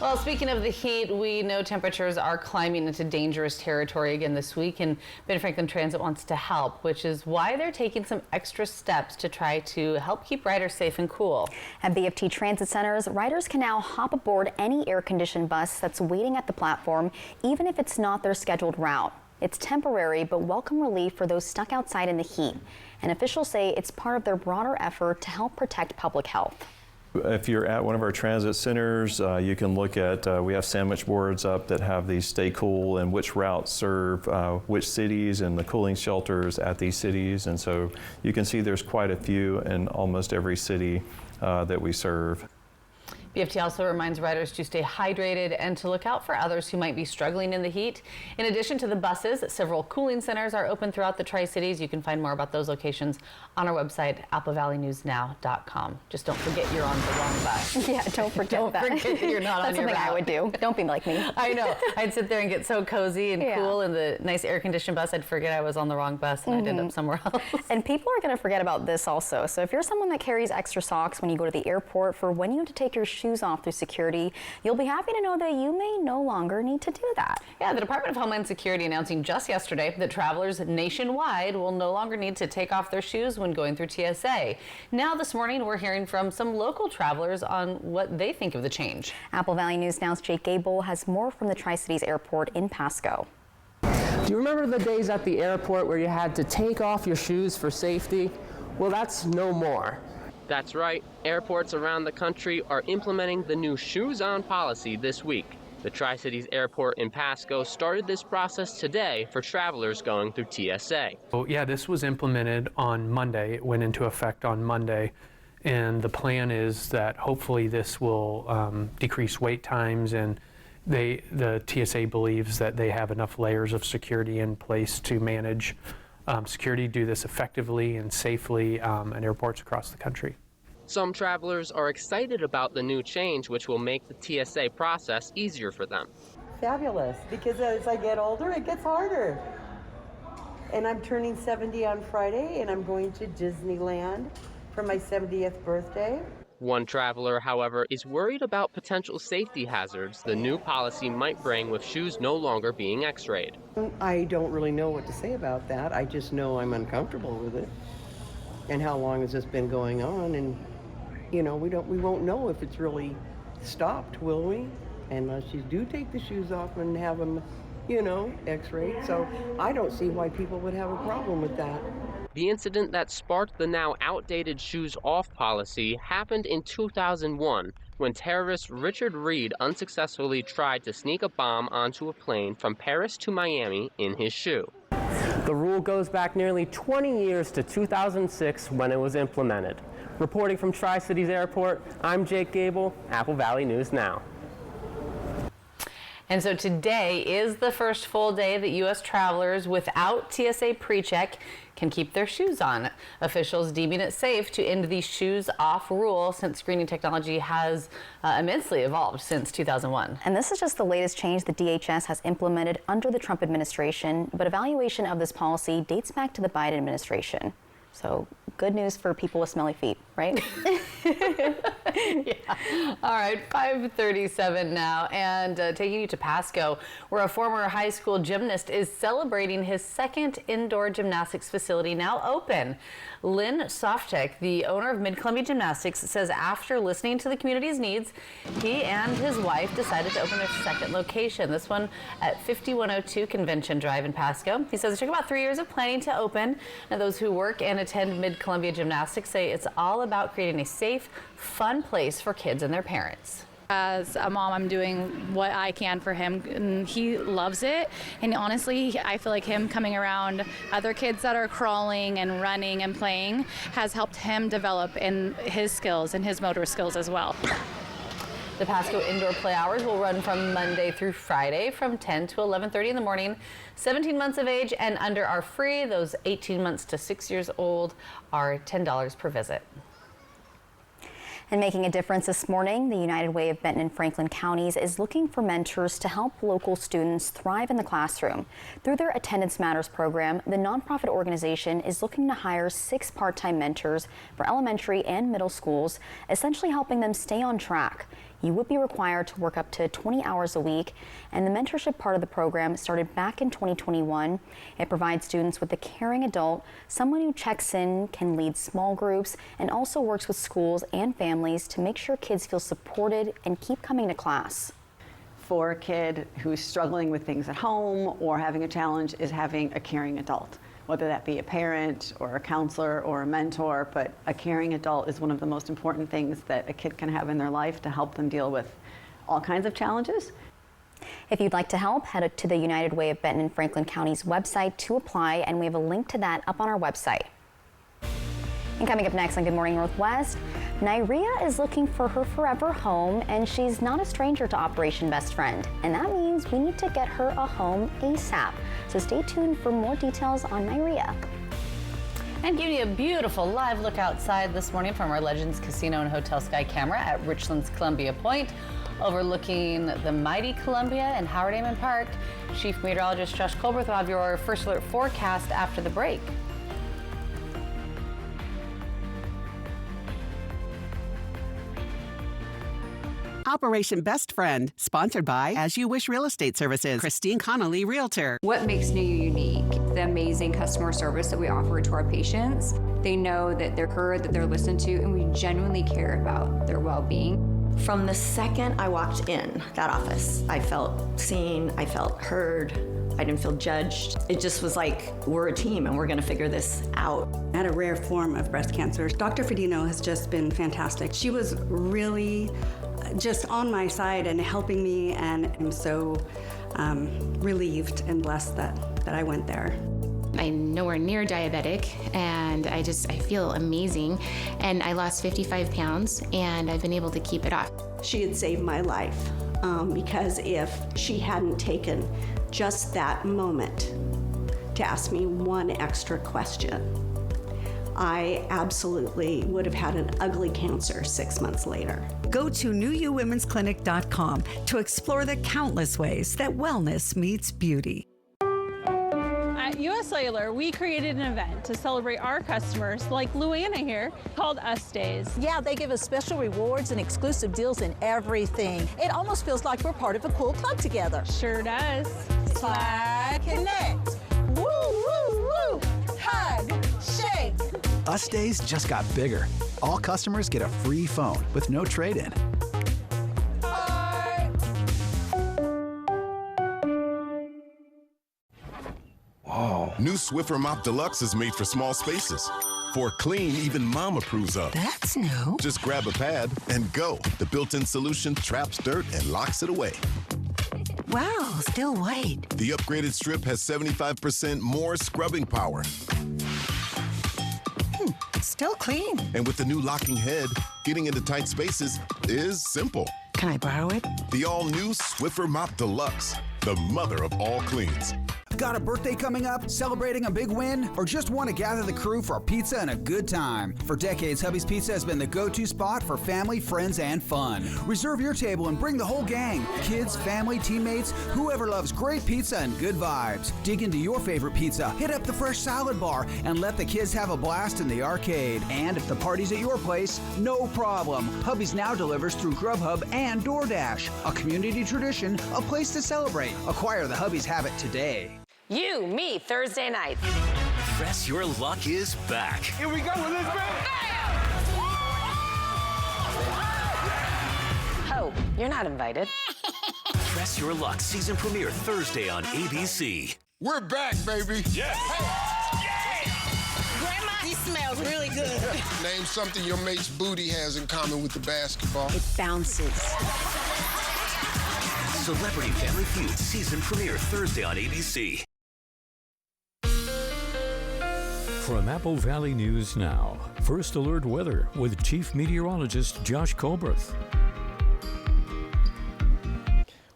Speaker 3: Well, speaking of the heat, we know temperatures are climbing into dangerous territory again this week, and Ben Franklin Transit wants to help, which is why they're taking some extra steps to try to help keep riders safe and cool.
Speaker 4: At BFT Transit Centers, riders can now hop aboard any air-conditioned bus that's waiting at the platform, even if it's not their scheduled route. It's temporary, but welcome relief for those stuck outside in the heat. And officials say it's part of their broader effort to help protect public health.
Speaker 9: If you're at one of our transit centers, you can look at, we have sandwich boards up that have these stay cool and which routes serve which cities and the cooling shelters at these cities. And so you can see there's quite a few in almost every city that we serve.
Speaker 3: BFT also reminds riders to stay hydrated and to look out for others who might be struggling in the heat. In addition to the buses, several cooling centers are open throughout the Tri-Cities. You can find more about those locations on our website, AppleValleyNewsNow.com. Just don't forget you're on the wrong bus.
Speaker 4: Yeah, don't forget
Speaker 3: Don't
Speaker 4: that.
Speaker 3: forget that you're not on
Speaker 4: That's
Speaker 3: your
Speaker 4: something
Speaker 3: route.
Speaker 4: I would do. Don't be like me.
Speaker 3: I know. I'd sit there and get so cozy and cool in the nice air-conditioned bus, I'd forget I was on the wrong bus and I'd end up somewhere else.
Speaker 4: And people are going to forget about this also. So if you're someone that carries extra socks when you go to the airport for when you have to take your shoes off through security, you'll be happy to know that you may no longer need to do that.
Speaker 3: Yeah, the Department of Homeland Security announcing just yesterday that travelers nationwide will no longer need to take off their shoes when going through TSA. Now this morning, we're hearing from some local travelers on what they think of the change.
Speaker 4: Apple Valley News Now's Jake Gable has more from the Tri-Cities Airport in Pasco.
Speaker 12: Do you remember the days at the airport where you had to take off your shoes for safety? Well, that's no more.
Speaker 13: That's right. Airports around the country are implementing the new Shoes On policy this week. The Tri-Cities Airport in Pasco started this process today for travelers going through TSA.
Speaker 18: Oh, yeah, this was implemented on Monday. It went into effect on Monday. And the plan is that hopefully this will decrease wait times, and the TSA believes that they have enough layers of security in place to manage security, do this effectively and safely at airports across the country.
Speaker 13: Some travelers are excited about the new change, which will make the TSA process easier for them.
Speaker 20: Fabulous, because as I get older, it gets harder. And I'm turning 70 on Friday, and I'm going to Disneyland for my 70th birthday.
Speaker 13: One traveler, however, is worried about potential safety hazards the new policy might bring with shoes no longer being x-rayed.
Speaker 20: I don't really know what to say about that. I just know I'm uncomfortable with it. And how long has this been going on? And, you know, we won't know if it's really stopped, will we? Unless you do take the shoes off and have them, you know, x-rayed. So I don't see why people would have a problem with that.
Speaker 13: The incident that sparked the now outdated shoes off policy happened in 2001 when terrorist Richard Reed unsuccessfully tried to sneak a bomb onto a plane from Paris to Miami in his shoe.
Speaker 12: The rule goes back nearly 20 years to 2006 when it was implemented. Reporting from Tri-Cities Airport, I'm Jake Gable, Apple Valley News Now.
Speaker 3: And so today is the first full day that U.S. travelers without TSA PreCheck can keep their shoes on. Officials deeming it safe to end the shoes off rule since screening technology has immensely evolved since 2001.
Speaker 4: And this is just the latest change the DHS has implemented under the Trump administration, but evaluation of this policy dates back to the Biden administration. So good news for people with smelly feet, right?
Speaker 3: Yeah. All right, 5:37 now, and taking you to Pasco, where a former high school gymnast is celebrating his second indoor gymnastics facility now open. Lynn Softek, the owner of Mid-Columbia Gymnastics, says after listening to the community's needs, he and his wife decided to open their second location, this one at 5102 Convention Drive in Pasco. He says it took about 3 years of planning to open, and those who work and attend Mid-Columbia Gymnastics say it's all about creating a safe, fun place for kids and their parents.
Speaker 21: As a mom, I'm doing what I can for him, and he loves it. And honestly, I feel like him coming around other kids that are crawling and running and playing has helped him develop in his skills and his motor skills as well.
Speaker 3: The Pasco indoor play hours will run from Monday through Friday from 10 to 11:30 in the morning. 17 months of age and under are free. Those 18 months to 6 years old are $10 per visit.
Speaker 4: And making a difference this morning, the United Way of Benton and Franklin counties is looking for mentors to help local students thrive in the classroom. Through their Attendance Matters program, the nonprofit organization is looking to hire 6 part-time mentors for elementary and middle schools, essentially helping them stay on track. You would be required to work up to 20 hours a week, and the mentorship part of the program started back in 2021. It provides students with a caring adult, someone who checks in, can lead small groups, and also works with schools and families to make sure kids feel supported and keep coming to class.
Speaker 10: for a kid who's struggling with things at home or having a challenge is having a caring adult, whether that be a parent or a counselor or a mentor. But a caring adult is one of the most important things that a kid can have in their life to help them deal with all kinds of challenges.
Speaker 4: If you'd like to help, head to the United Way of Benton and Franklin County's website to apply, and we have a link to that up on our website. And coming up next on Good Morning Northwest, Nyria is looking for her forever home, and she's not a stranger to Operation Best Friend. And that means we need to get her a home ASAP. So stay tuned for more details on Nyria.
Speaker 3: And giving you a beautiful live look outside this morning from our Legends Casino and Hotel Sky camera at Richland's Columbia Point, overlooking the mighty Columbia and Howard Amon Park. Chief Meteorologist Josh Colbert will have your first alert forecast after the break.
Speaker 11: Operation Best Friend, sponsored by As You Wish Real Estate Services, Christine Connolly, Realtor.
Speaker 14: What makes NUU unique? The amazing customer service that we offer to our patients. They know that they're heard, that they're listened to, and we genuinely care about their well-being.
Speaker 15: From the second I walked in that office, I felt seen, I felt heard, I didn't feel judged. It just was like, we're a team and we're gonna figure this out.
Speaker 17: I had a rare form of breast cancer. Dr. Fedino has just been fantastic. She was really just on my side and helping me, and I'm so relieved and blessed that I went there.
Speaker 19: I'm nowhere near diabetic, and I feel amazing. And I lost 55 pounds, and I've been able to keep it off.
Speaker 22: She had saved my life because if she hadn't taken just that moment to ask me one extra question, I absolutely would have had an ugly cancer 6 months later.
Speaker 23: Go to NewUWomen'sClinic.com to explore the countless ways that wellness meets beauty.
Speaker 24: At US Cellular, we created an event to celebrate our customers, like Luana here, called Us Days.
Speaker 25: Yeah, they give us special rewards and exclusive deals in everything. It almost feels like we're part of a cool club together.
Speaker 24: Sure does.
Speaker 25: Slide Connect. Woo, woo, woo. Hug, shake.
Speaker 26: Us Days just got bigger. All customers get a free phone with no trade-in.
Speaker 27: Whoa. New Swiffer Mop Deluxe is made for small spaces. For clean, even Mom approves of.
Speaker 23: That's new.
Speaker 27: Just grab a pad and go. The built-in solution traps dirt and locks it away.
Speaker 23: Wow, still white.
Speaker 27: The upgraded strip has 75% more scrubbing power.
Speaker 23: Still clean.
Speaker 27: And with the new locking head, getting into tight spaces is simple.
Speaker 23: Can I borrow it?
Speaker 27: The all-new Swiffer Mop Deluxe, the mother of all cleans.
Speaker 33: Got a birthday coming up, celebrating a big win, or just want to gather the crew for a pizza and a good time? For decades, Hubby's Pizza has been the go-to spot for family, friends, and fun. Reserve your table and bring the whole gang. Kids, family, teammates, whoever loves great pizza and good vibes. Dig into your favorite pizza, hit up the fresh salad bar, and let the kids have a blast in the arcade. And if the party's at your place, no problem. Hubby's now delivers through Grubhub and DoorDash. A community tradition, a place to celebrate. Acquire the Hubby's habit today.
Speaker 34: You, me, Thursday night.
Speaker 35: Press Your Luck is back.
Speaker 16: Here we go with this band.
Speaker 34: Oh, you're not invited.
Speaker 35: Press Your Luck season premiere Thursday on ABC.
Speaker 16: We're back, baby.
Speaker 35: Yes.
Speaker 34: Grandma, he smells really good.
Speaker 16: Name something your mate's booty has in common with the basketball.
Speaker 34: It bounces.
Speaker 35: Celebrity Family Feud season premiere Thursday on ABC.
Speaker 1: From Apple Valley News Now, First Alert Weather with Chief Meteorologist Josh Colbert.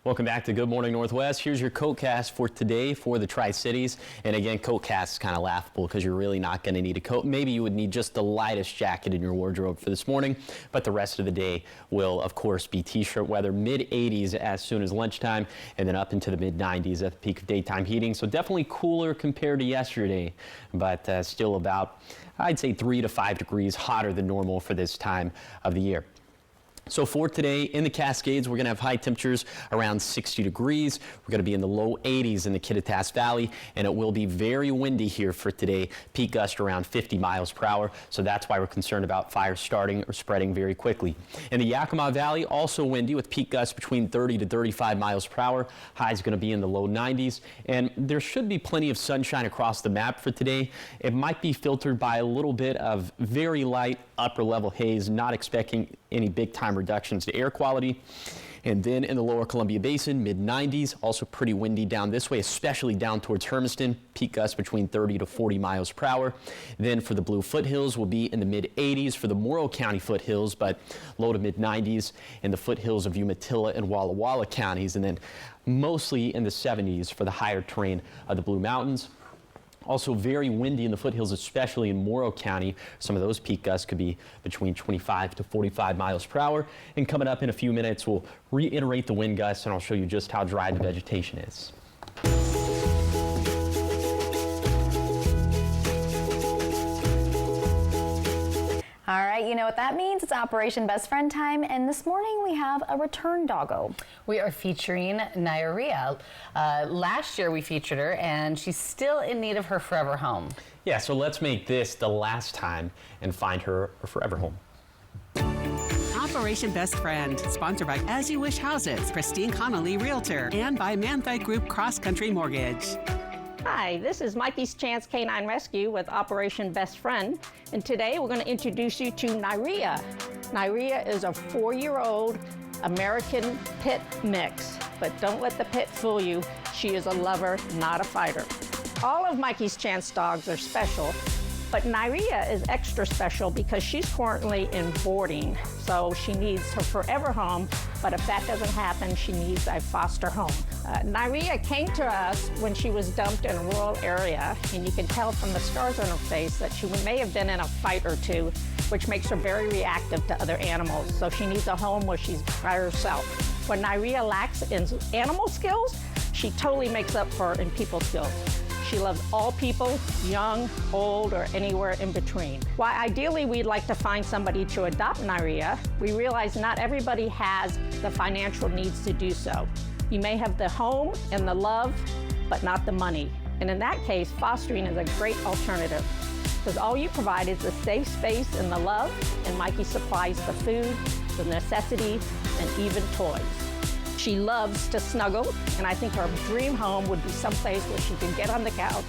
Speaker 2: Welcome back to Good Morning Northwest. Here's your coatcast for today for the Tri-Cities. And again, coatcast is kind of laughable because you're really not going to need a coat. Maybe you would need just the lightest jacket in your wardrobe for this morning, but the rest of the day will, of course, be t-shirt weather. Mid-80s as soon as lunchtime, and then up into the mid-90s at the peak of daytime heating. So definitely cooler compared to yesterday, but still about, I'd say, 3 to 5 degrees hotter than normal for this time of the year. So for today in the Cascades, we're going to have high temperatures around 60 degrees. We're going to be in the low 80s in the Kittitas Valley, and it will be very windy here for today. Peak gust around 50 miles per hour. So that's why we're concerned about fires starting or spreading very quickly. In the Yakima Valley, also windy with peak gusts between 30 to 35 miles per hour. High is going to be in the low 90s, and there should be plenty of sunshine across the map for today. It might be filtered by a little bit of very light upper level haze, not expecting any big time reductions to air quality. And then in the lower Columbia Basin, mid-90s, also pretty windy down this way, especially down towards Hermiston. Peak gusts between 30 to 40 miles per hour. Then for the Blue Foothills, we'll be in the mid-80s for the Morrow County foothills, but low to mid-90s in the foothills of Umatilla and Walla Walla counties, and then mostly in the 70s for the higher terrain of the Blue Mountains. Also very windy in the foothills, especially in Morrow County. Some of those peak gusts could be between 25 to 45 miles per hour. And coming up in a few minutes, we'll reiterate the wind gusts, and I'll show you just how dry the vegetation is.
Speaker 4: All right, you know what that means. It's Operation Best Friend time, and this morning we have a return doggo.
Speaker 3: We are featuring Nairia. Last year we featured her, and she's still in need of her forever home.
Speaker 2: Yeah, so let's make this the last time and find her a forever home.
Speaker 11: Operation Best Friend, sponsored by As You Wish Houses, Christine Connolly Realtor, and by Manthite Group Cross Country Mortgage.
Speaker 5: Hi, this is Mikey's Chance Canine Rescue with Operation Best Friend, and today we're going to introduce you to Nairia. Nairia is a 4-year-old American pit mix, but don't let the pit fool you. She is a lover, not a fighter. All of Mikey's Chance dogs are special, but Nairia is extra special because she's currently in boarding, so she needs her forever home, but if that doesn't happen, she needs a foster home. Nairia came to us when she was dumped in a rural area, and you can tell from the scars on her face that she may have been in a fight or two, which makes her very reactive to other animals, so she needs a home where she's by herself. When Nairia lacks in animal skills, she totally makes up for it in people skills. She loves all people, young, old, or anywhere in between. While ideally we'd like to find somebody to adopt Nairia, we realize not everybody has the financial needs to do so. You may have the home and the love, but not the money. And in that case, fostering is a great alternative, because all you provide is the safe space and the love, and Mikey supplies the food, the necessities, and even toys. She loves to snuggle, and I think her dream home would be someplace where she can get on the couch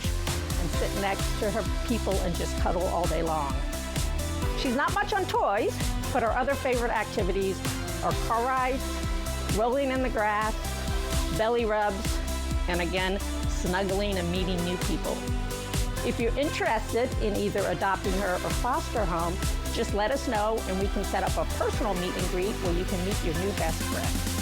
Speaker 5: and sit next to her people and just cuddle all day long. She's not much on toys, but her other favorite activities are car rides, rolling in the grass, belly rubs, and again, snuggling and meeting new people. If you're interested in either adopting her or foster home, just let us know and we can set up a personal meet and greet where you can meet your new best friend.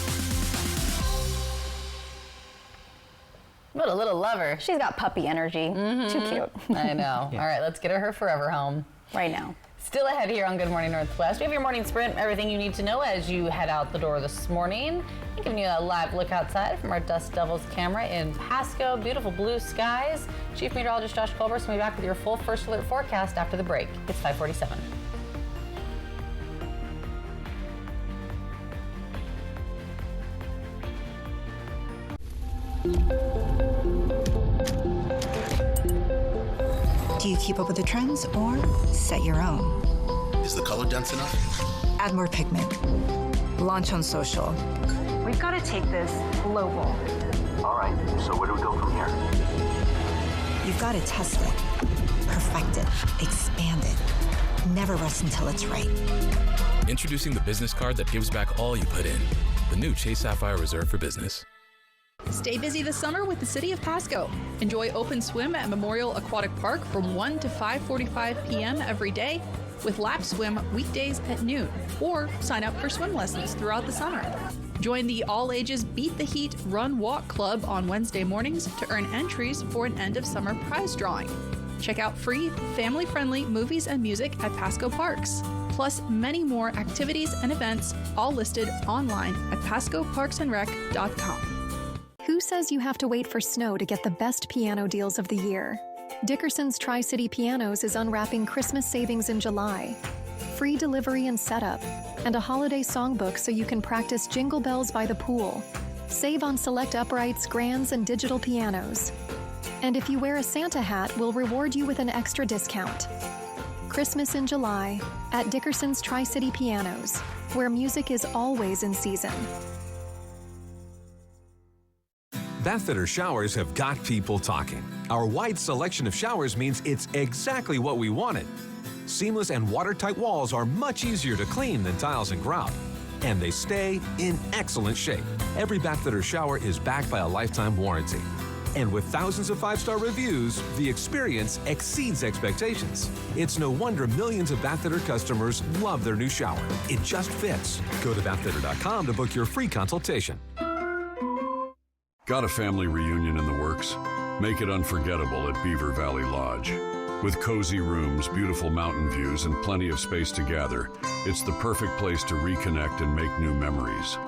Speaker 3: What a little lover.
Speaker 4: She's got puppy energy. Too cute.
Speaker 3: I know.
Speaker 2: Yeah.
Speaker 3: All right, let's get her forever home.
Speaker 4: Right now.
Speaker 3: Still ahead here on Good Morning Northwest. We have your morning sprint, everything you need to know as you head out the door this morning. I'm giving you a live look outside from our Dust Devils camera in Pasco. Beautiful blue skies. Chief Meteorologist Josh Colbert will be back with your full First Alert forecast after the break. It's 5:47.
Speaker 6: Do you keep up with the trends or set your own?
Speaker 7: Is the color dense enough?
Speaker 6: Add more pigment. Launch on social. We've got to take this global.
Speaker 7: All right, so where do we go from here?
Speaker 6: You've got to test it, perfect it, expand it. Never rest until it's right.
Speaker 8: Introducing the business card that gives back all you put in. The new Chase Sapphire Reserve for Business.
Speaker 9: Stay busy this summer with the City of Pasco. Enjoy open swim at Memorial Aquatic Park from 1 to 5:45 p.m. every day, with lap swim weekdays at noon, or sign up for swim lessons throughout the summer. Join the all-ages Beat the Heat Run Walk Club on Wednesday mornings to earn entries for an end-of-summer prize drawing. Check out free, family-friendly movies and music at Pasco Parks, plus many more activities and events, all listed online at pascoparksandrec.com.
Speaker 12: Who says you have to wait for snow to get the best piano deals of the year? Dickerson's Tri-City Pianos is unwrapping Christmas savings in July. free delivery and setup, and a holiday songbook so you can practice Jingle Bells by the pool. Save on select uprights, grands, and digital pianos. And if you wear a Santa hat, we'll reward you with an extra discount. Christmas in July at Dickerson's Tri-City Pianos, where music is always in season.
Speaker 10: Bathfitter showers have got people talking. Our wide selection of showers means it's exactly what we wanted. Seamless and watertight walls are much easier to clean than tiles and grout. And they stay in excellent shape. Every Bathfitter shower is backed by a lifetime warranty. And with thousands of 5-star reviews, the experience exceeds expectations. It's no wonder millions of Bathfitter customers love their new shower. It just fits. Go to bathfitter.com to book your free consultation.
Speaker 13: Got a family reunion in the works? Make it unforgettable at Beaver Valley Lodge. With cozy rooms, beautiful mountain views, and plenty of space to gather, it's the perfect place to reconnect and make new memories.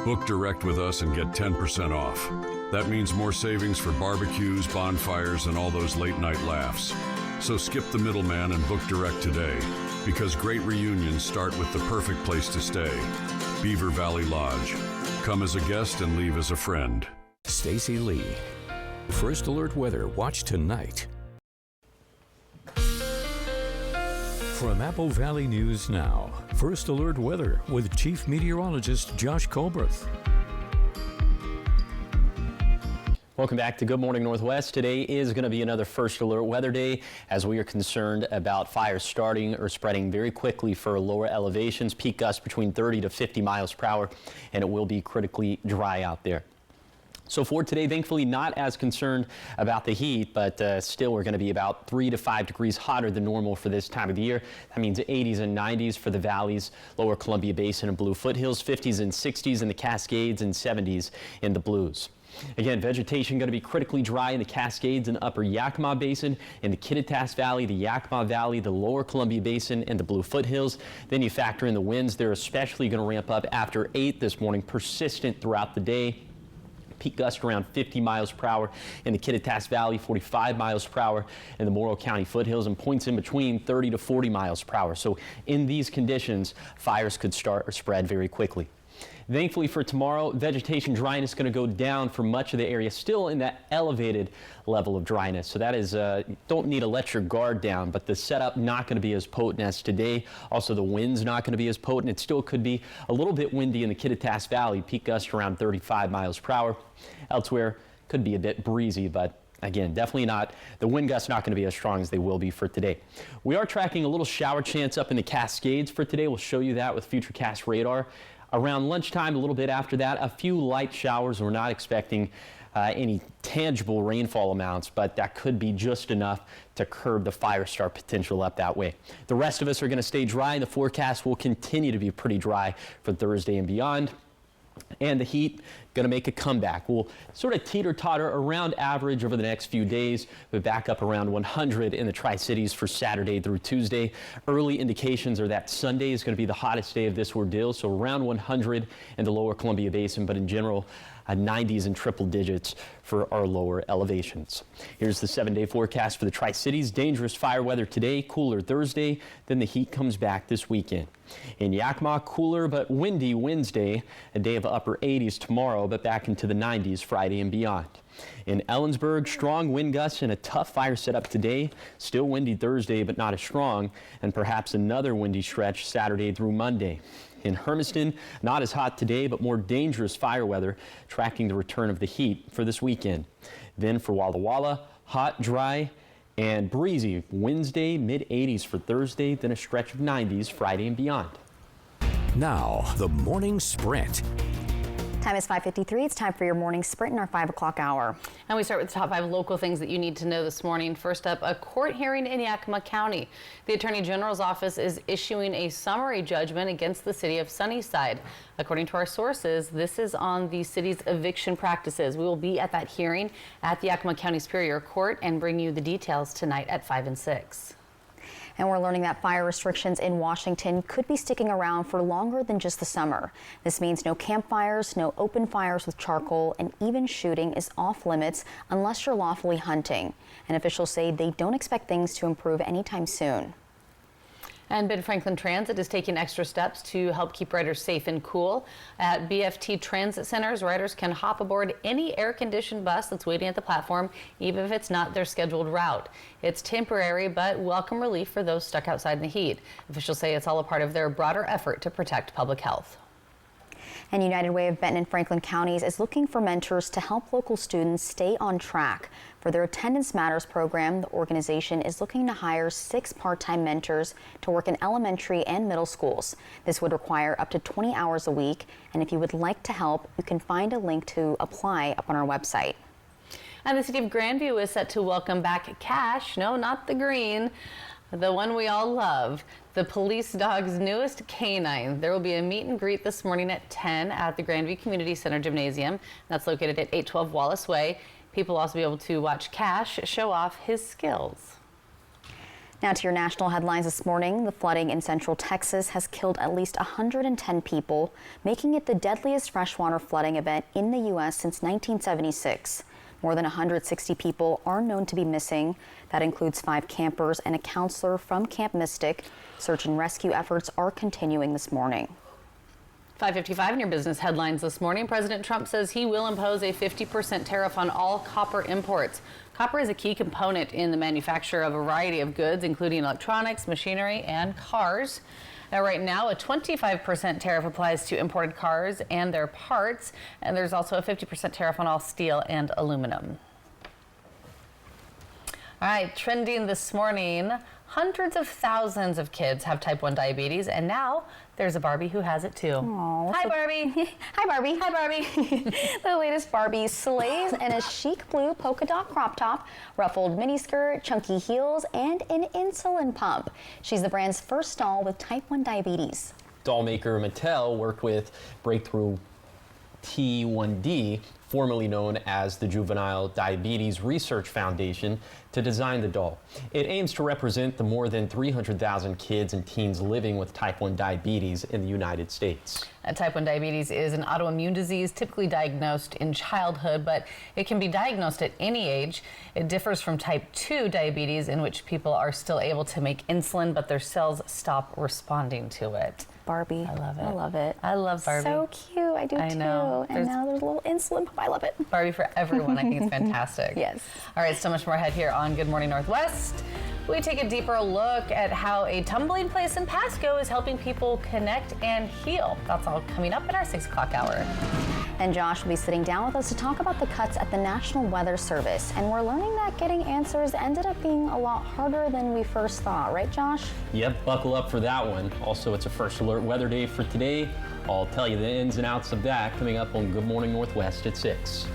Speaker 13: Book direct with us and get 10% off. That means more savings for barbecues, bonfires, and all those late-night laughs. So skip the middleman and book direct today, because great reunions start with the perfect place to stay. Beaver Valley Lodge. Come as a guest and leave as a friend.
Speaker 1: Stacy Lee. First Alert Weather. Watch tonight. From Apple Valley News Now, First Alert Weather with Chief Meteorologist Josh Colberth.
Speaker 2: Welcome back to Good Morning Northwest. Today is going to be another First Alert Weather Day as we are concerned about fires starting or spreading very quickly for lower elevations, peak gusts between 30 to 50 miles per hour, and it will be critically dry out there. So for today, thankfully not as concerned about the heat, but still we're going to be about 3 to 5 degrees hotter than normal for this time of the year. That means 80s and 90s for the valleys, lower Columbia Basin and Blue Foothills, 50s and 60s in the Cascades, and 70s in the Blues. Again, vegetation going to be critically dry in the Cascades and upper Yakima Basin, in the Kittitas Valley, the Yakima Valley, the lower Columbia Basin, and the Blue Foothills. Then you factor in the winds. They're especially going to ramp up after 8 this morning, persistent throughout the day. Peak gust around 50 miles per hour in the Kittitas Valley, 45 miles per hour in the Morrow County foothills, and points in between 30 to 40 miles per hour. So in these conditions, fires could start or spread very quickly. Thankfully for tomorrow, vegetation dryness is going to go down for much of the area, still in that elevated level of dryness. So that is, don't need to let your guard down, but the setup not going to be as potent as today. Also, the wind's not going to be as potent. It still could be a little bit windy in the Kittitas Valley, peak gust around 35 miles per hour. Elsewhere, could be a bit breezy, but again, definitely not. The wind gusts not going to be as strong as they will be for today. We are tracking a little shower chance up in the Cascades for today. We'll show you that with Futurecast radar. Around lunchtime, a little bit after that, a few light showers. We're not expecting any tangible rainfall amounts, but that could be just enough to curb the fire start potential up that way. The rest of us are going to stay dry, and the forecast will continue to be pretty dry for Thursday and beyond. And the heat going to make a comeback. We'll sort of teeter-totter around average over the next few days. We're back up around 100 in the Tri-Cities for Saturday through Tuesday. Early indications are that Sunday is going to be the hottest day of this ordeal, so around 100 in the lower Columbia Basin, but in general, 90s and triple digits for our lower elevations. Here's the 7-day forecast for the Tri-Cities. Dangerous fire weather today, cooler Thursday, then the heat comes back this weekend. In Yakima, cooler but windy Wednesday, a day of upper 80s tomorrow, but back into the 90s Friday and beyond. In Ellensburg, strong wind gusts and a tough fire setup today. Still windy Thursday, but not as strong, and perhaps another windy stretch Saturday through Monday. In Hermiston, not as hot today, but more dangerous fire weather, tracking the return of the heat for this weekend. Then for Walla Walla, hot, dry, and breezy Wednesday, mid-80s for Thursday, then a stretch of 90s Friday and beyond.
Speaker 1: Now, the morning sprint.
Speaker 4: Time is 5:53. It's time for your morning sprint in our 5 o'clock hour.
Speaker 3: And we start with the top 5 local things that you need to know this morning. First up, a court hearing in Yakima County. The Attorney General's office is issuing a summary judgment against the city of Sunnyside. According to our sources, this is on the city's eviction practices. We will be at that hearing at the Yakima County Superior Court and bring you the details tonight at 5 and 6.
Speaker 4: And we're learning that fire restrictions in Washington could be sticking around for longer than just the summer. This means no campfires, no open fires with charcoal, and even shooting is off limits unless you're lawfully hunting. And officials say they don't expect things to improve anytime soon.
Speaker 3: And Ben Franklin Transit is taking extra steps to help keep riders safe and cool. At BFT Transit Centers, riders can hop aboard any air-conditioned bus that's waiting at the platform, even if it's not their scheduled route. It's temporary, but welcome relief for those stuck outside in the heat. Officials say it's all a part of their broader effort to protect public health.
Speaker 4: And United Way of Benton and Franklin counties is looking for mentors to help local students stay on track. For their Attendance Matters program, the organization is looking to hire 6 part-time mentors to work in elementary and middle schools. This would require up to 20 hours a week, and if you would like to help, you can find a link to apply up on our website.
Speaker 3: And the city of Grandview is set to welcome back Cash, no, not the green, the one we all love, the police dog's newest canine. There will be a meet and greet this morning at 10 at the Grandview Community Center Gymnasium. That's located at 812 Wallace Way. People will also be able to watch Cash show off his skills.
Speaker 4: Now to your national headlines this morning. The flooding in central Texas has killed at least 110 people, making it the deadliest freshwater flooding event in the U.S. since 1976. More than 160 people are known to be missing. That includes 5 campers and a counselor from Camp Mystic. Search and rescue efforts are continuing this morning.
Speaker 3: 5:55 in your business headlines this morning. President Trump says he will impose a 50% tariff on all copper imports. Copper is a key component in the manufacture of a variety of goods, including electronics, machinery, and cars. Now, right now, a 25% tariff applies to imported cars and their parts, and there's also a 50% tariff on all steel and aluminum. All right, trending this morning, hundreds of thousands of kids have type 1 diabetes, and now there's a Barbie who has it too.
Speaker 4: Aww,
Speaker 3: Hi, Barbie.
Speaker 4: Hi, Barbie.
Speaker 3: Hi, Barbie.
Speaker 4: The latest Barbie slays in a chic blue polka dot crop top, ruffled miniskirt, chunky heels, and an insulin pump. She's the brand's first doll with type 1 diabetes.
Speaker 2: Doll maker Mattel worked with Breakthrough T1D, formerly known as the Juvenile Diabetes Research Foundation, to design the doll. It aims to represent the more than 300,000 kids and teens living with type 1 diabetes in the United States.
Speaker 3: Type 1 diabetes is an autoimmune disease typically diagnosed in childhood, but it can be diagnosed at any age. It differs from type 2 diabetes, in which people are still able to make insulin, but their cells stop responding to it.
Speaker 4: Barbie.
Speaker 3: I love it.
Speaker 4: I love it.
Speaker 3: I love Barbie.
Speaker 4: So cute. I do too.
Speaker 3: know.
Speaker 4: And now there's a little insulin pump. I love it.
Speaker 3: Barbie for everyone. I think it's fantastic.
Speaker 4: Yes.
Speaker 3: All right, so much more ahead here on Good Morning Northwest. We take a deeper look at how a tumbling place in Pasco is helping people connect and heal. That's all coming up in our 6 o'clock hour.
Speaker 4: And Josh will be sitting down with us to talk about the cuts at the National Weather Service. And we're learning that getting answers ended up being a lot harder than we first thought. Right, Josh?
Speaker 2: Yep, buckle up for that one. Also, it's a first alert weather day for today. I'll tell you the ins and outs of that coming up on Good Morning Northwest at 6.